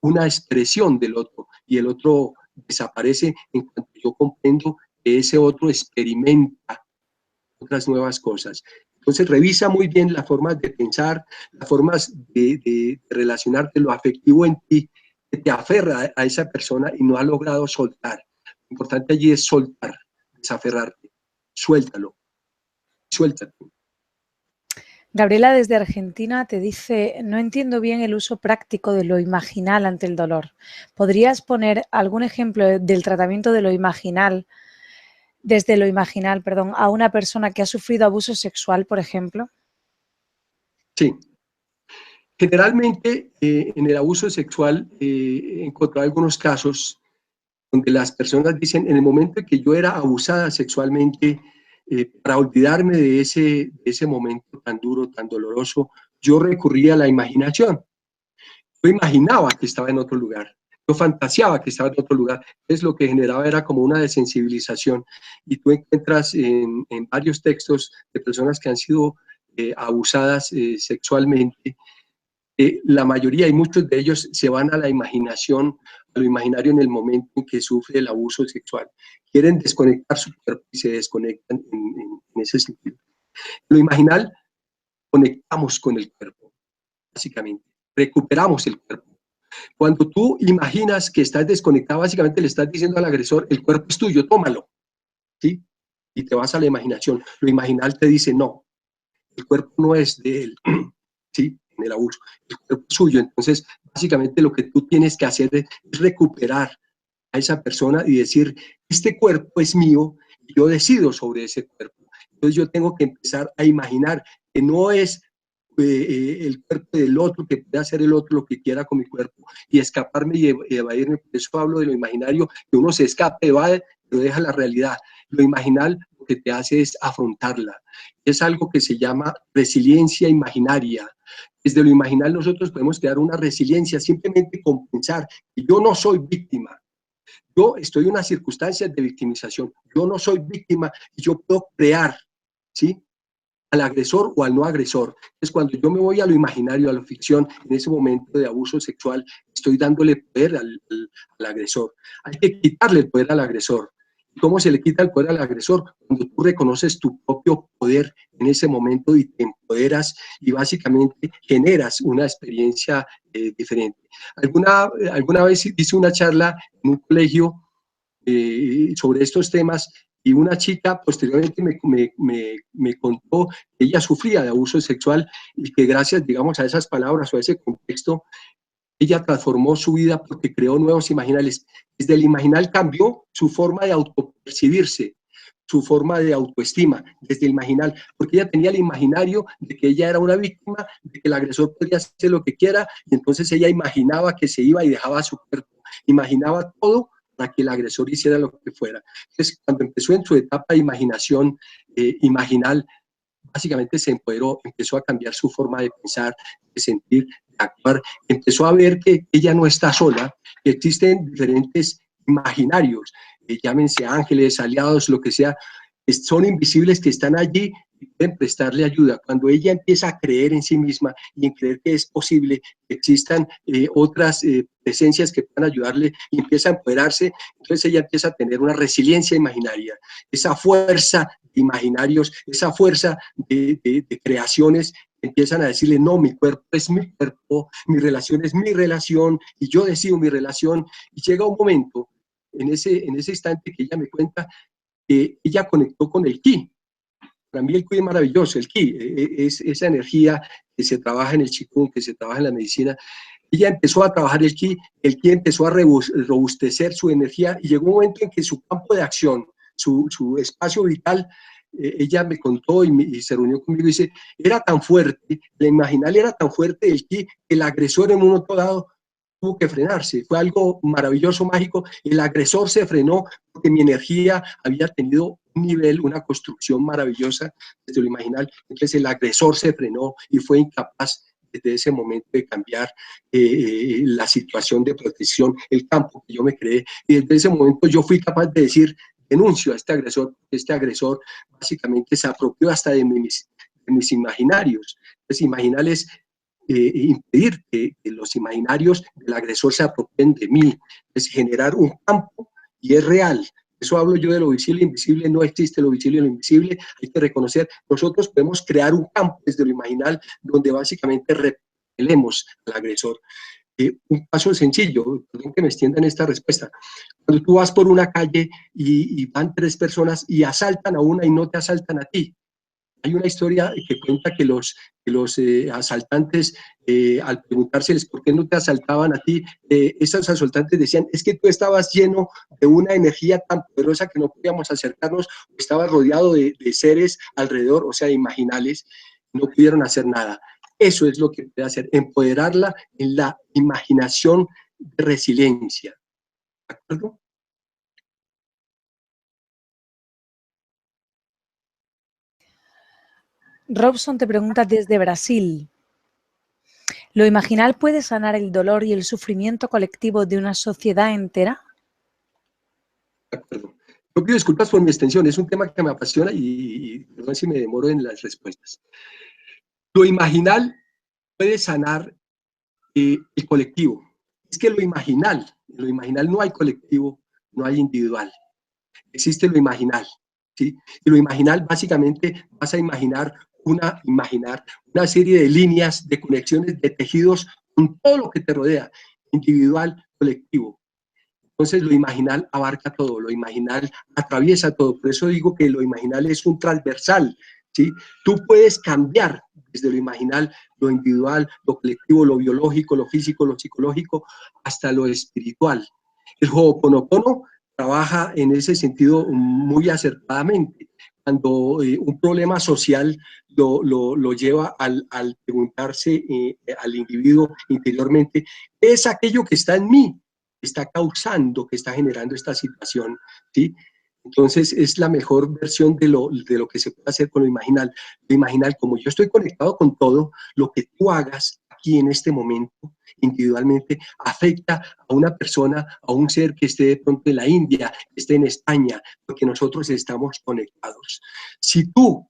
una expresión del otro, y el otro desaparece en cuanto yo comprendo que ese otro experimenta otras nuevas cosas. Entonces revisa muy bien las formas de pensar, las formas de relacionarte, lo afectivo en ti, que te aferra a esa persona y no ha logrado soltar. Lo importante allí es soltar, desaferrarte. Suéltalo, suéltate. Gabriela desde Argentina te dice, no entiendo bien el uso práctico de lo imaginal ante el dolor. ¿Podrías poner algún ejemplo del tratamiento de lo imaginal, desde lo imaginal, perdón, a una persona que ha sufrido abuso sexual, por ejemplo? Sí. Generalmente en el abuso sexual he encontrado algunos casos donde las personas dicen, en el momento en que yo era abusada sexualmente, para olvidarme de ese momento tan duro, tan doloroso, yo recurría a la imaginación. Yo imaginaba que estaba en otro lugar, yo fantaseaba que estaba en otro lugar. Entonces lo que generaba era como una desensibilización. Y tú encuentras en varios textos de personas que han sido abusadas sexualmente, la mayoría y muchos de ellos se van a la imaginación, a lo imaginario en el momento en que sufre el abuso sexual. Quieren desconectar su cuerpo y se desconectan en ese sentido. Lo imaginal, conectamos con el cuerpo, básicamente. Recuperamos el cuerpo. Cuando tú imaginas que estás desconectado, básicamente le estás diciendo al agresor, el cuerpo es tuyo, tómalo, ¿sí? Y te vas a la imaginación. Lo imaginal te dice, no, el cuerpo no es de él, ¿sí? En el abuso, el cuerpo es suyo. Entonces, básicamente lo que tú tienes que hacer es recuperar a esa persona y decir, este cuerpo es mío y yo decido sobre ese cuerpo. Entonces yo tengo que empezar a imaginar que no es el cuerpo del otro, que puede hacer el otro lo que quiera con mi cuerpo y escaparme y evadirme. Por eso hablo de lo imaginario, que uno se escape, evade, pero deja la realidad. Lo imaginal lo que te hace es afrontarla. Es algo que se llama resiliencia imaginaria. Desde lo imaginal nosotros podemos crear una resiliencia simplemente con pensar que yo no soy víctima. Yo estoy en unas circunstancias de victimización. Yo no soy víctima y yo puedo crear, ¿sí? Al agresor o al no agresor. Es cuando yo me voy a lo imaginario, a la ficción, en ese momento de abuso sexual, estoy dándole poder al agresor. Hay que quitarle el poder al agresor. ¿Cómo se le quita el poder al agresor? Cuando tú reconoces tu propio poder en ese momento y te empoderas y básicamente generas una experiencia diferente. Alguna vez hice una charla en un colegio sobre estos temas y una chica posteriormente me contó que ella sufría de abuso sexual y que gracias, digamos, a esas palabras o a ese contexto, ella transformó su vida porque creó nuevos imaginales. Desde el imaginal cambió su forma de autopercibirse, su forma de autoestima, desde el imaginal, porque ella tenía el imaginario de que ella era una víctima, de que el agresor podía hacer lo que quiera, y entonces ella imaginaba que se iba y dejaba su cuerpo, imaginaba todo para que el agresor hiciera lo que fuera. Entonces, cuando empezó en su etapa de imaginación imaginal, básicamente se empoderó, empezó a cambiar su forma de pensar, de sentir, de actuar, empezó a ver que ella no está sola, que existen diferentes imaginarios, llámense ángeles, aliados, lo que sea, son invisibles que están allí y pueden prestarle ayuda. Cuando ella empieza a creer en sí misma y en creer que es posible que existan otras presencias que puedan ayudarle y empieza a empoderarse, entonces ella empieza a tener una resiliencia imaginaria, esa fuerza de imaginarios, esa fuerza de creaciones empiezan a decirle, no, mi cuerpo es mi cuerpo, mi relación es mi relación y yo decido mi relación. Y llega un momento en ese instante que ella me cuenta que ella conectó con el ki. Para mí el ki es maravilloso, el ki es esa energía que se trabaja en el qigong, que se trabaja en la medicina. Ella empezó a trabajar el ki empezó a robustecer su energía y llegó un momento en que su campo de acción, su espacio vital, ella me contó y se reunió conmigo y dice, era tan fuerte, la imaginal era tan fuerte el ki, que el agresor en un momento dado tuvo que frenarse. Fue algo maravilloso, mágico. El agresor se frenó porque mi energía había tenido un nivel, una construcción maravillosa desde lo imaginal. Entonces el agresor se frenó y fue incapaz desde ese momento de cambiar la situación de protección, el campo que yo me creé. Y desde ese momento yo fui capaz de decir, denuncio a este agresor. Este agresor básicamente se apropió hasta de mis imaginarios. Entonces, imaginales, impedir que los imaginarios del agresor se apropien de mí, es generar un campo y es real. Eso hablo yo de lo visible e invisible, no existe lo visible y lo invisible, hay que reconocer, nosotros podemos crear un campo desde lo imaginal donde básicamente repelemos al agresor. Un paso sencillo, perdón que me extienda en esta respuesta. Cuando tú vas por una calle y van 3 personas y asaltan a una y no te asaltan a ti, hay una historia que cuenta que los asaltantes, al preguntárseles por qué no te asaltaban a ti, esos asaltantes decían, es que tú estabas lleno de una energía tan poderosa que no podíamos acercarnos, estabas rodeado de seres alrededor, o sea, imaginales, no pudieron hacer nada. Eso es lo que puede hacer, empoderarla en la imaginación de resiliencia. ¿De acuerdo? Robson te pregunta desde Brasil. ¿Lo imaginal puede sanar el dolor y el sufrimiento colectivo de una sociedad entera? De acuerdo. Yo pido disculpas por mi extensión, es un tema que me apasiona y perdón si me demoro en las respuestas. Lo imaginal puede sanar el colectivo. Es que en lo imaginal no hay colectivo, no hay individual. Existe lo imaginal, ¿sí? Y lo imaginal básicamente vas a imaginar una serie de líneas, de conexiones, de tejidos con todo lo que te rodea, individual, colectivo. Entonces lo imaginal abarca todo, lo imaginal atraviesa todo. Por eso digo que lo imaginal es un transversal, ¿sí? Tú puedes cambiar desde lo imaginal, lo individual, lo colectivo, lo biológico, lo físico, lo psicológico, hasta lo espiritual. El Ho'oponopono trabaja en ese sentido muy acertadamente. Cuando un problema social lo lleva al preguntarse al individuo interiormente, ¿qué es aquello que está en mí? Está causando, que está generando esta situación, ¿sí? Entonces es la mejor versión de lo que se puede hacer con lo imaginal. Lo imaginal, como yo estoy conectado con todo, lo que tú hagas aquí en este momento, individualmente, afecta a una persona, a un ser que esté de pronto en la India, que esté en España, porque nosotros estamos conectados. Si tú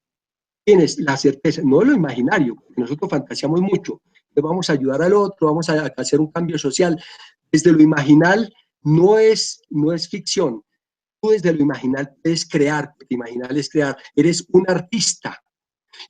tienes la certeza, no lo imaginario, porque nosotros fantaseamos mucho, que vamos a ayudar al otro, vamos a hacer un cambio social, desde lo imaginal no es ficción. Tú desde lo imaginal puedes crear, porque imaginal es crear. Eres un artista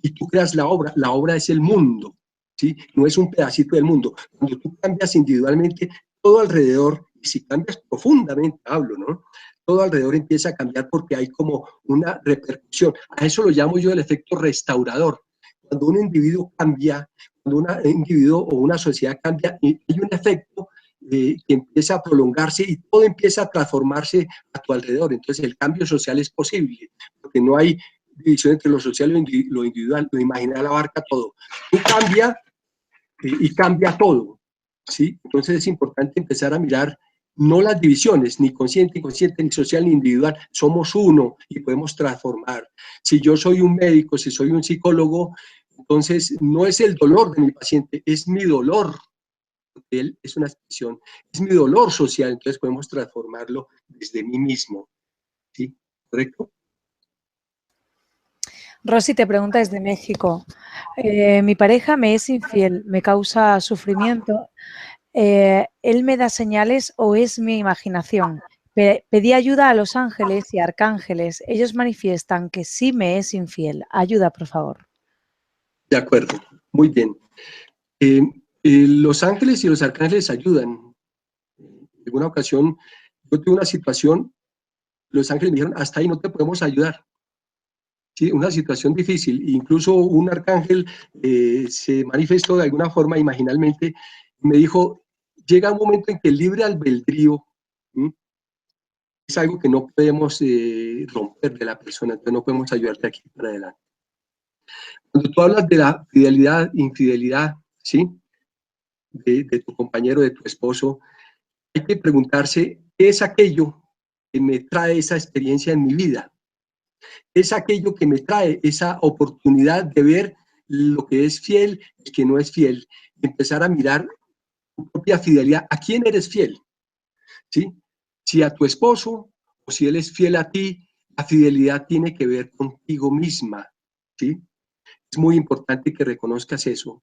y tú creas la obra es el mundo, ¿sí? No es un pedacito del mundo. Cuando tú cambias individualmente, todo alrededor, y si cambias profundamente, hablo, ¿no? Todo alrededor empieza a cambiar porque hay como una repercusión. A eso lo llamo yo el efecto restaurador. Cuando un individuo cambia, cuando un individuo o una sociedad cambia, hay un efecto que empieza a prolongarse y todo empieza a transformarse a tu alrededor. Entonces el cambio social es posible, porque no hay división entre lo social y lo individual, lo imaginal abarca todo. Tú cambia y cambia todo, ¿sí? Entonces es importante empezar a mirar no las divisiones, ni consciente, inconsciente, ni social, ni individual, somos uno y podemos transformar. Si yo soy un médico, si soy un psicólogo, entonces no es el dolor de mi paciente, es mi dolor. Él es una expresión, es mi dolor social, entonces podemos transformarlo desde mí mismo, ¿sí? ¿Correcto? Rosy te pregunta desde México. Mi pareja me es infiel, me causa sufrimiento. ¿Él me da señales o es mi imaginación? Pedí ayuda a los ángeles y arcángeles. Ellos manifiestan que sí me es infiel. Ayuda, por favor. De acuerdo, muy bien. Los ángeles y los arcángeles ayudan. En alguna ocasión yo tuve una situación, los ángeles me dijeron, hasta ahí no te podemos ayudar. ¿Sí? Una situación difícil. Incluso un arcángel se manifestó de alguna forma imaginalmente y me dijo, llega un momento en que el libre albedrío es algo que no podemos romper de la persona, entonces no podemos ayudarte aquí para adelante. Cuando tú hablas de la fidelidad, infidelidad, ¿sí? De tu compañero, de tu esposo, hay que preguntarse, ¿qué es aquello que me trae esa experiencia en mi vida? Es aquello que me trae esa oportunidad de ver lo que es fiel y que no es fiel. Empezar a mirar tu propia fidelidad. ¿A quién eres fiel? ¿Sí? Si a tu esposo o si él es fiel a ti, la fidelidad tiene que ver contigo misma. ¿Sí? Es muy importante que reconozcas eso.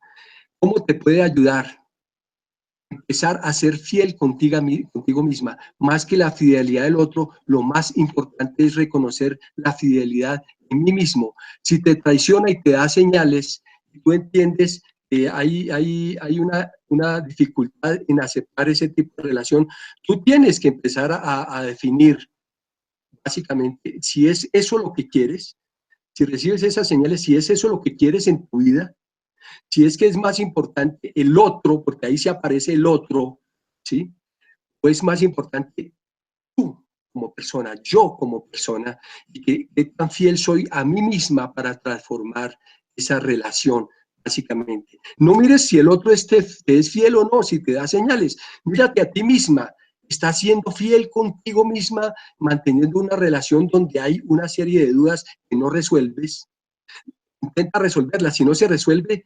¿Cómo te puede ayudar? Empezar a ser fiel contigo misma, más que la fidelidad del otro, lo más importante es reconocer la fidelidad en mí mismo. Si te traiciona y te da señales, tú entiendes que hay una dificultad en aceptar ese tipo de relación, tú tienes que empezar a definir básicamente si es eso lo que quieres, si recibes esas señales, si es eso lo que quieres en tu vida, si es que es más importante el otro, porque ahí se aparece el otro, ¿sí? O es más importante tú como persona, yo como persona, y que tan fiel soy a mí misma para transformar esa relación, básicamente. No mires si el otro te es fiel o no, si te da señales. Mírate a ti misma. ¿Estás siendo fiel contigo misma, manteniendo una relación donde hay una serie de dudas que no resuelves? Intenta resolverlas. Si no se resuelve,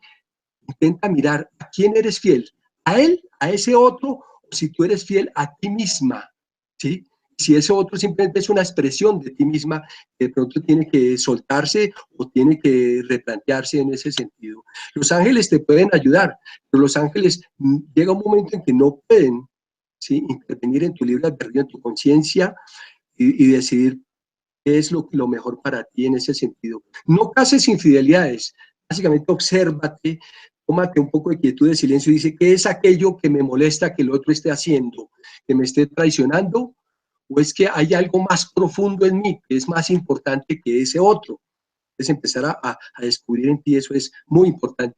intenta mirar a quién eres fiel, a él, a ese otro, o si tú eres fiel a ti misma, ¿sí? Si ese otro simplemente es una expresión de ti misma, de pronto tiene que soltarse o tiene que replantearse en ese sentido. Los ángeles te pueden ayudar, pero los ángeles llega un momento en que no pueden, ¿sí?, intervenir en tu libre albedrío, en tu conciencia y decidir qué es lo mejor para ti en ese sentido. No cases infidelidades, básicamente obsérvate, tómate un poco de quietud, de silencio y dice, ¿qué es aquello que me molesta que el otro esté haciendo? ¿Que me esté traicionando? ¿O es que hay algo más profundo en mí que es más importante que ese otro? Es empezar a descubrir en ti, eso es muy importante.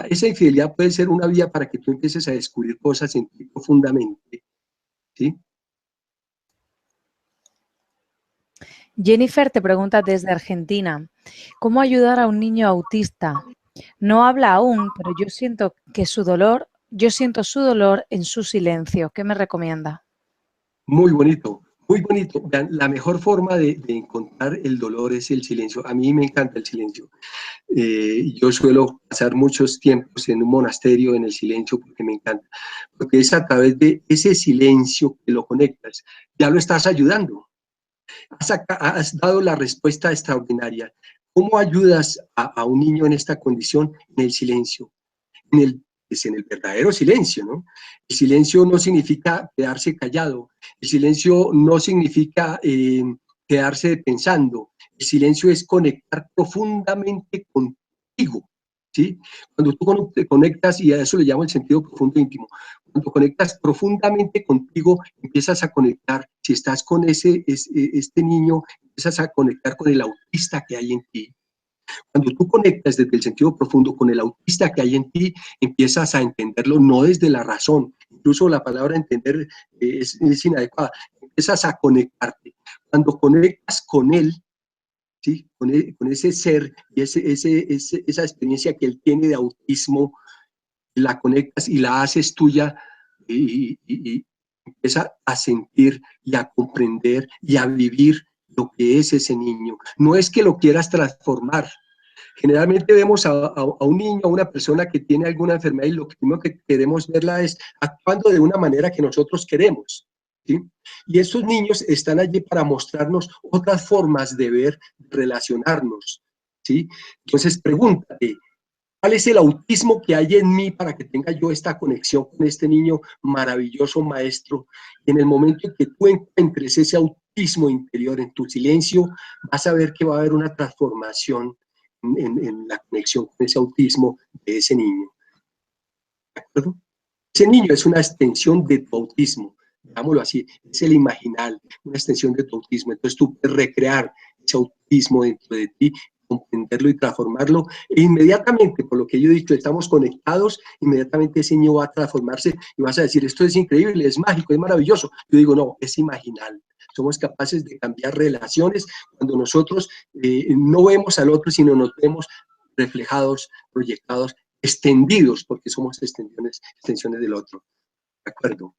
Esa infidelidad puede ser una vía para que tú empieces a descubrir cosas en ti profundamente, ¿sí? Jennifer te pregunta desde Argentina, ¿cómo ayudar a un niño autista? No habla aún, pero yo siento su dolor en su silencio. ¿Qué me recomienda? Muy bonito, muy bonito. Vean, la mejor forma de encontrar el dolor es el silencio. A mí me encanta el silencio. Yo suelo pasar muchos tiempos en un monasterio en el silencio porque me encanta. Porque es a través de ese silencio que lo conectas. Ya lo estás ayudando. Has dado la respuesta extraordinaria. ¿Cómo ayudas a un niño en esta condición? En el silencio, en el verdadero silencio, ¿no? El silencio no significa quedarse callado, el silencio no significa quedarse pensando, el silencio es conectar profundamente contigo, ¿sí? Cuando tú te conectas, y a eso le llamo el sentido profundo íntimo, cuando conectas profundamente contigo, empiezas a conectar, si estás con este niño, empiezas a conectar con el autista que hay en ti. Cuando tú conectas desde el sentido profundo con el autista que hay en ti, empiezas a entenderlo no desde la razón, incluso la palabra entender es inadecuada, empiezas a conectarte. Cuando conectas con él, ¿sí?, con ese ser y esa experiencia que él tiene de autismo, la conectas y la haces tuya y empieza a sentir y a comprender y a vivir lo que es ese niño. No es que lo quieras transformar. Generalmente vemos a un niño, a una persona que tiene alguna enfermedad y lo primero que queremos verla es actuando de una manera que nosotros queremos, ¿sí? Y estos niños están allí para mostrarnos otras formas de ver, relacionarnos, ¿sí? Entonces pregúntate, ¿cuál es el autismo que hay en mí para que tenga yo esta conexión con este niño maravilloso maestro? Y en el momento en que tú encuentres ese autismo interior en tu silencio, vas a ver que va a haber una transformación en la conexión con ese autismo de ese niño. ¿De acuerdo? Ese niño es una extensión de tu autismo, digámoslo así, es el imaginal, una extensión de tu autismo. Entonces tú puedes recrear ese autismo dentro de ti, comprenderlo y transformarlo, e inmediatamente, por lo que yo he dicho, estamos conectados, inmediatamente ese niño va a transformarse y vas a decir, esto es increíble, es mágico, es maravilloso. Yo digo, no, es imaginal. Somos capaces de cambiar relaciones cuando nosotros no vemos al otro, sino nos vemos reflejados, proyectados, extendidos, porque somos extensiones del otro. ¿De acuerdo?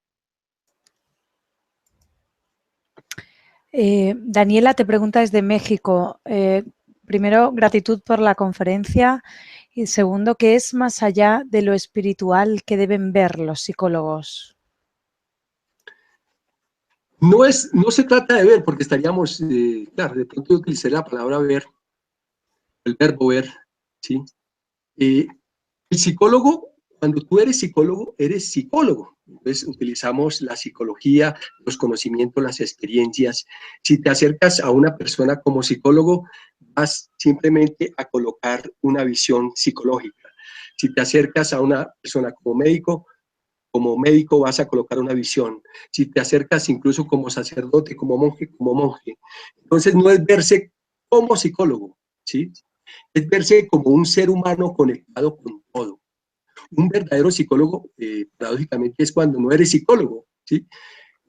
Daniela te pregunta desde México. Primero, gratitud por la conferencia. Y segundo, ¿qué es más allá de lo espiritual que deben ver los psicólogos? No se trata de ver, porque estaríamos, claro, de pronto yo utilicé la palabra ver, el verbo ver, ¿sí? Eh, el psicólogo, cuando tú eres psicólogo, eres psicólogo. Entonces utilizamos la psicología, los conocimientos, las experiencias. Si te acercas a una persona como psicólogo, vas simplemente a colocar una visión psicológica. Si te acercas a una persona como médico vas a colocar una visión. Si te acercas incluso como sacerdote, como monje, como monje. Entonces no es verse como psicólogo, ¿sí? Es verse como un ser humano conectado con todo. Un verdadero psicólogo, paradójicamente, es cuando no eres psicólogo, ¿sí?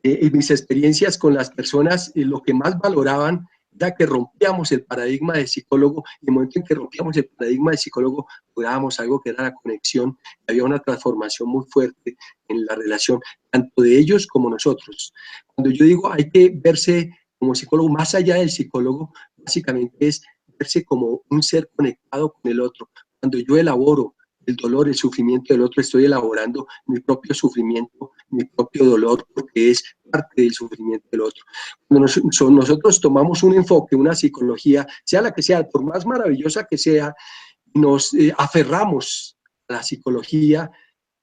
En mis experiencias con las personas, lo que más valoraban era que rompíamos el paradigma de psicólogo, y en el momento en que rompíamos el paradigma de psicólogo, lográbamos algo que era la conexión, había una transformación muy fuerte en la relación, tanto de ellos como nosotros. Cuando yo digo hay que verse como psicólogo, más allá del psicólogo, básicamente es verse como un ser conectado con el otro. Cuando yo elaboro el dolor, el sufrimiento del otro, estoy elaborando mi propio sufrimiento, mi propio dolor, porque es parte del sufrimiento del otro. Cuando nosotros tomamos un enfoque, una psicología, sea la que sea, por más maravillosa que sea, nos aferramos a la psicología,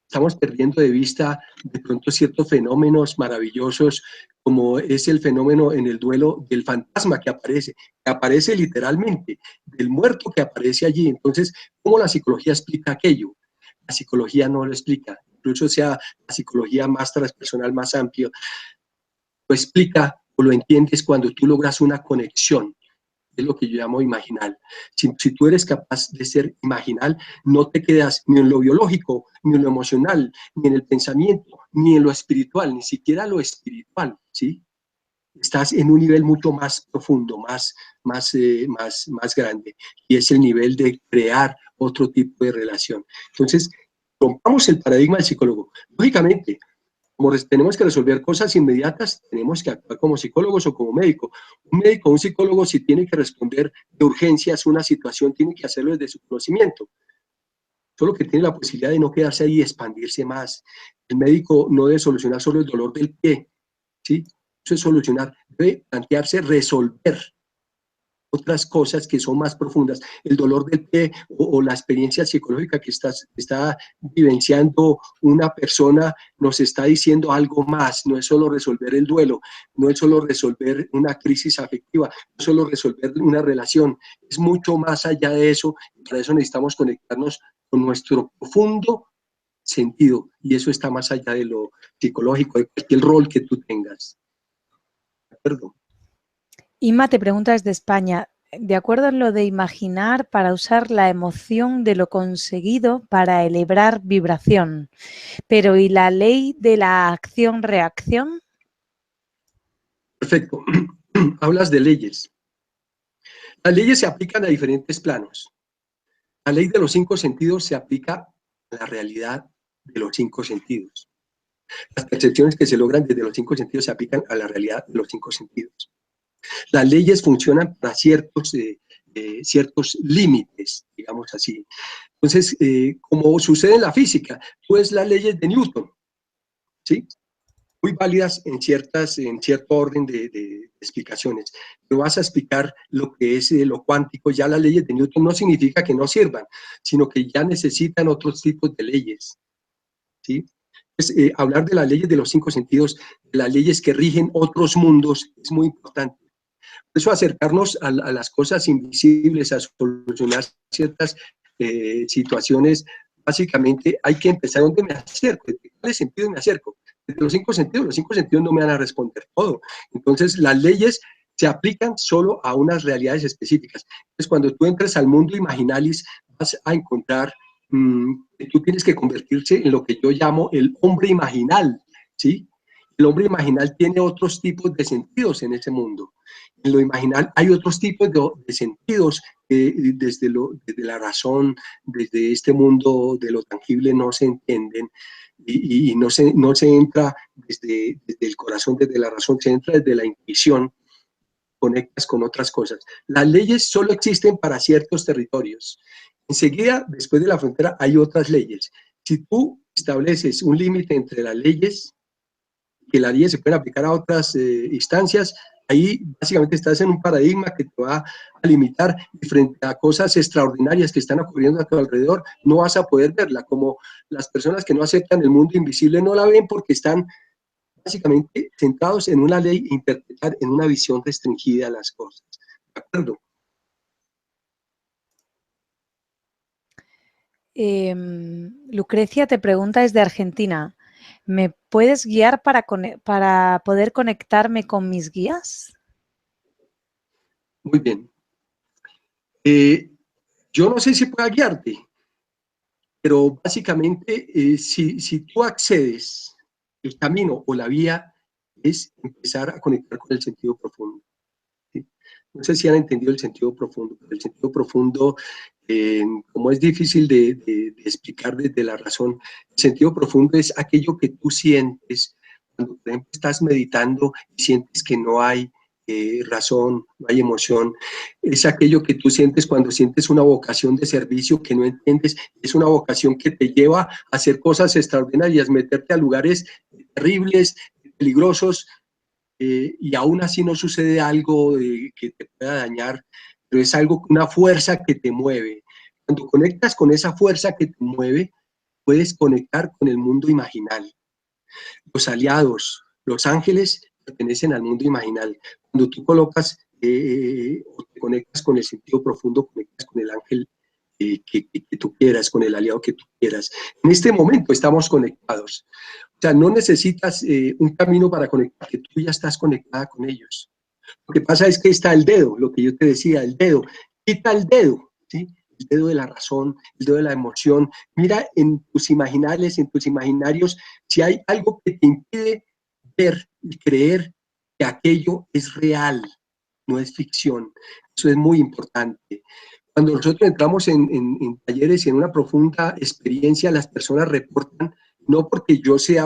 estamos perdiendo de vista de pronto ciertos fenómenos maravillosos, como es el fenómeno en el duelo del fantasma que aparece literalmente, del muerto que aparece allí. Entonces, ¿cómo la psicología explica aquello? La psicología no lo explica, incluso sea la psicología más transpersonal, más amplia, lo explica o lo entiendes cuando tú logras una conexión, es lo que yo llamo imaginal. Si tú eres capaz de ser imaginal, no te quedas ni en lo biológico, ni en lo emocional, ni en el pensamiento, ni en lo espiritual, ni siquiera lo espiritual, ¿sí? Estás en un nivel mucho más profundo, más grande, y es el nivel de crear otro tipo de relación. Entonces, rompamos el paradigma del psicólogo. Lógicamente, como tenemos que resolver cosas inmediatas, tenemos que actuar como psicólogos o como médico. Un médico o un psicólogo, si tiene que responder de urgencias a una situación, tiene que hacerlo desde su conocimiento. Solo que tiene la posibilidad de no quedarse ahí y expandirse más. El médico no debe solucionar solo el dolor del pie, ¿sí? Eso es solucionar, debe plantearse resolver otras cosas que son más profundas. El dolor del pie o la experiencia psicológica que está vivenciando una persona nos está diciendo algo más. No es solo resolver el duelo, no es solo resolver una crisis afectiva, no es solo resolver una relación, es mucho más allá de eso. Para eso necesitamos conectarnos con nuestro profundo sentido, y eso está más allá de lo psicológico, de cualquier rol que tú tengas. ¿De acuerdo? Inma te pregunta desde España, de acuerdo en lo de imaginar para usar la emoción de lo conseguido para elevar vibración, pero ¿y la ley de la acción-reacción? Perfecto. Hablas de leyes. Las leyes se aplican a diferentes planos. La ley de los 5 sentidos se aplica a la realidad de los 5 sentidos. Las percepciones que se logran desde los 5 sentidos se aplican a la realidad de los 5 sentidos. Las leyes funcionan para ciertos límites, digamos así. Entonces, como sucede en la física, tú ves las leyes de Newton, ¿sí? Muy válidas en cierto orden de explicaciones. Pero vas a explicar lo que es lo cuántico, ya las leyes de Newton no significa que no sirvan, sino que ya necesitan otros tipos de leyes, ¿sí? Entonces, hablar de las leyes de los 5 sentidos, de las leyes que rigen otros mundos, es muy importante. Por eso acercarnos a las cosas invisibles, a solucionar ciertas situaciones, básicamente hay que empezar donde me acerco, ¿de cuáles sentidos me acerco? De los 5 sentidos no me van a responder todo. Entonces, las leyes se aplican solo a unas realidades específicas. Entonces, cuando tú entres al mundo imaginalis, vas a encontrar que tú tienes que convertirse en lo que yo llamo el hombre imaginal, ¿sí? El hombre imaginal tiene otros tipos de sentidos en ese mundo. En lo imaginal hay otros tipos de sentidos que desde la razón, desde este mundo de lo tangible no se entienden, y no se entra desde el corazón, desde la razón, se entra desde la intuición. conectas con otras cosas. Las leyes solo existen para ciertos territorios. Enseguida, después de la frontera, hay otras leyes. Si tú estableces un límite entre las leyes, que las leyes se pueden aplicar a otras instancias, ahí básicamente estás en un paradigma que te va a limitar, y frente a cosas extraordinarias que están ocurriendo a tu alrededor, no vas a poder verla, como las personas que no aceptan el mundo invisible no la ven porque están básicamente centrados en una ley e interpretar en una visión restringida las cosas. ¿De acuerdo? Lucrecia te pregunta desde Argentina, ¿me puedes guiar para poder conectarme con mis guías? Muy bien. Yo no sé si pueda guiarte, pero básicamente si tú accedes, el camino o la vía es empezar a conectar con el sentido profundo. ¿Sí? No sé si han entendido el sentido profundo, pero el sentido profundo, como es difícil de explicar desde la razón, el sentido profundo es aquello que tú sientes cuando, por ejemplo, estás meditando y sientes que no hay razón, no hay emoción. Es aquello que tú sientes cuando sientes una vocación de servicio que no entiendes. Es una vocación que te lleva a hacer cosas extraordinarias, meterte a lugares terribles, peligrosos, y aún así no sucede algo que te pueda dañar, pero es algo, una fuerza que te mueve. Cuando conectas con esa fuerza que te mueve, puedes conectar con el mundo imaginal. Los aliados, los ángeles, pertenecen al mundo imaginal. Cuando tú colocas o te conectas con el sentido profundo, conectas con el ángel que tú quieras, con el aliado que tú quieras. En este momento estamos conectados. O sea, no necesitas un camino para conectarte, tú ya estás conectada con ellos. Lo que pasa es que está el dedo, lo que yo te decía, el dedo. Quita el dedo, ¿sí? El dedo de la razón, el dedo de la emoción. Mira en tus imaginales, en tus imaginarios, si hay algo que te impide ver y creer que aquello es real, no es ficción. Eso es muy importante. Cuando nosotros entramos en talleres y en una profunda experiencia, las personas reportan, no porque yo sea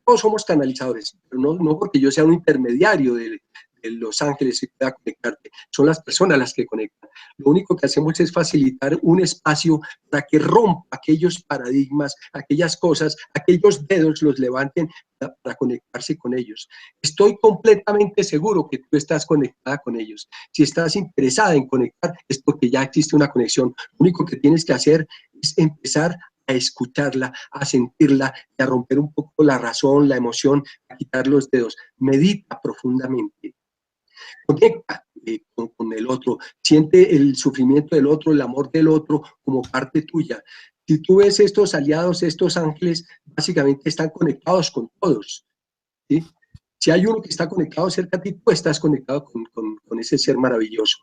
todos somos canalizadores, pero no porque yo sea un intermediario de los ángeles que pueda conectarte, son las personas las que conectan. Lo único que hacemos es facilitar un espacio para que rompa aquellos paradigmas, aquellas cosas, aquellos dedos los levanten para conectarse con ellos. Estoy completamente seguro que tú estás conectada con ellos. Si estás interesada en conectar, es porque ya existe una conexión. Lo único que tienes que hacer es empezar a escucharla, a sentirla, y a romper un poco la razón, la emoción, a quitar los dedos. Medita profundamente. Conecta con el otro. Siente el sufrimiento del otro, el amor del otro como parte tuya. Si tú ves estos aliados, estos ángeles, básicamente están conectados con todos, ¿sí? Si hay uno que está conectado cerca a ti, tú estás conectado con ese ser maravilloso.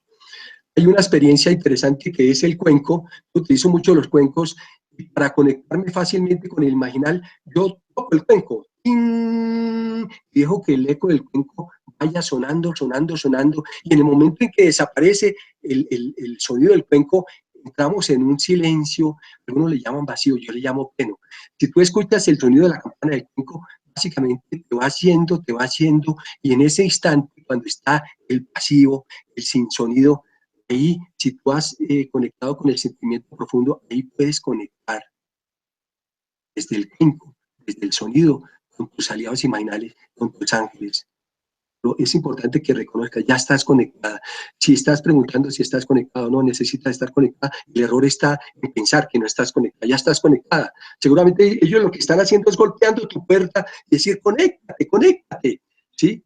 Hay una experiencia interesante que es el cuenco. Utilizo mucho los cuencos y para conectarme fácilmente con el imaginal, yo toco el cuenco y dejo que el eco del cuenco vaya sonando, sonando, sonando, y en el momento en que desaparece el sonido del cuenco, entramos en un silencio, algunos le llaman vacío, yo le llamo pleno. Si tú escuchas el sonido de la campana del cuenco, básicamente te va haciendo, y en ese instante, cuando está el pasivo, el sin sonido, ahí, si tú has conectado con el sentimiento profundo, ahí puedes conectar desde el cuenco, desde el sonido, con tus aliados imaginales, con tus ángeles. Pero es importante que reconozcas, ya estás conectada. Si estás preguntando si estás conectado o no, necesitas estar conectada. El error está en pensar que no estás conectada, ya estás conectada. Seguramente ellos lo que están haciendo es golpeando tu puerta y decir, conéctate, conéctate, ¿sí?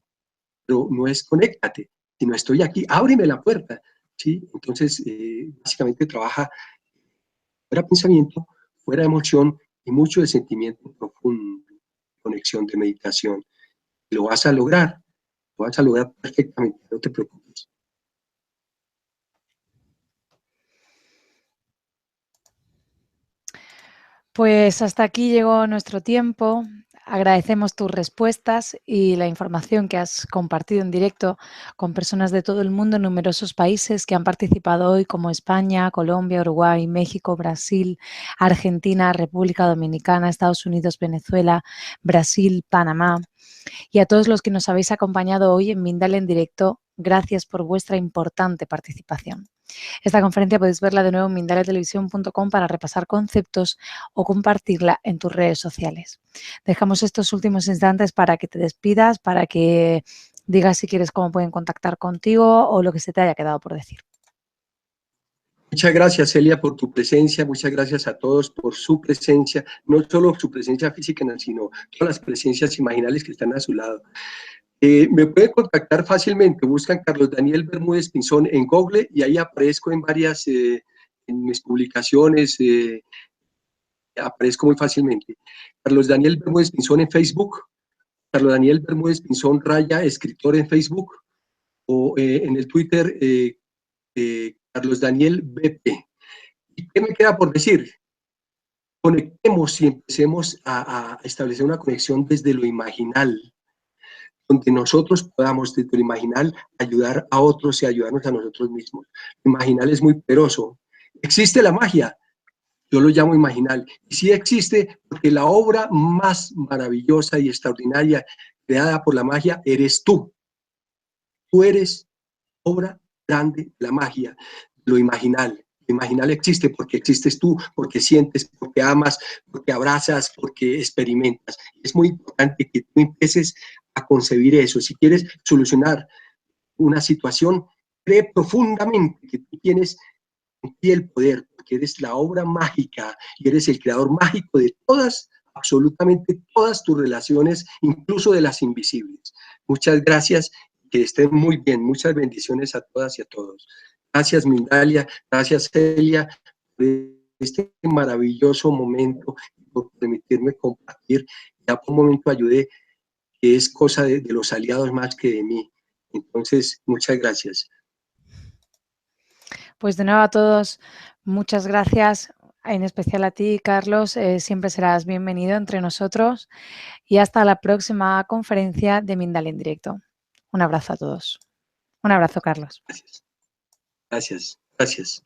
Pero no es conéctate, sino estoy aquí, ábreme la puerta, ¿sí? Entonces, básicamente trabaja fuera pensamiento, fuera emoción y mucho de sentimiento profundo, conexión de meditación. Lo vas a lograr perfectamente, no te preocupes. Pues hasta aquí llegó nuestro tiempo. Agradecemos tus respuestas y la información que has compartido en directo con personas de todo el mundo en numerosos países que han participado hoy, como España, Colombia, Uruguay, México, Brasil, Argentina, República Dominicana, Estados Unidos, Venezuela, Brasil, Panamá. Y a todos los que nos habéis acompañado hoy en Mindalia en directo, gracias por vuestra importante participación. Esta conferencia podéis verla de nuevo en mindaliatelevisión.com para repasar conceptos o compartirla en tus redes sociales. Dejamos estos últimos instantes para que te despidas, para que digas si quieres cómo pueden contactar contigo o lo que se te haya quedado por decir. Muchas gracias, Celia, por tu presencia. Muchas gracias a todos por su presencia, no solo su presencia física, sino todas las presencias imaginales que están a su lado. Me pueden contactar fácilmente, buscan Carlos Daniel Bermúdez Pinzón en Google y ahí aparezco en varias, en mis publicaciones, aparezco muy fácilmente. Carlos Daniel Bermúdez Pinzón en Facebook, Carlos Daniel Bermúdez Pinzón Raya, escritor en Facebook, o en el Twitter, Carlos Daniel BP. ¿Y qué me queda por decir? Conectemos y empecemos a establecer una conexión desde lo imaginal, donde nosotros podamos desde lo imaginal ayudar a otros y ayudarnos a nosotros mismos. Lo imaginal es muy poderoso. ¿Existe la magia? Yo lo llamo imaginal. Y sí existe porque la obra más maravillosa y extraordinaria creada por la magia eres tú. Tú eres obra grande de la magia, lo imaginal. Lo imaginal existe porque existes tú, porque sientes, porque amas, porque abrazas, porque experimentas. Es muy importante que tú empieces a concebir eso. Si quieres solucionar una situación, cree profundamente que tú tienes en ti el poder, porque eres la obra mágica y eres el creador mágico de todas, absolutamente todas tus relaciones, incluso de las invisibles. Muchas gracias, que estén muy bien. Muchas bendiciones a todas y a todos. Gracias, Mindalia. Gracias, Celia, por este maravilloso momento, por permitirme compartir. Ya por un momento ayudé, que es cosa de los aliados más que de mí. Entonces, muchas gracias. Pues de nuevo a todos, muchas gracias, en especial a ti, Carlos. Siempre serás bienvenido entre nosotros y hasta la próxima conferencia de Mindalia en directo. Un abrazo a todos. Un abrazo, Carlos. Gracias. Gracias. Gracias.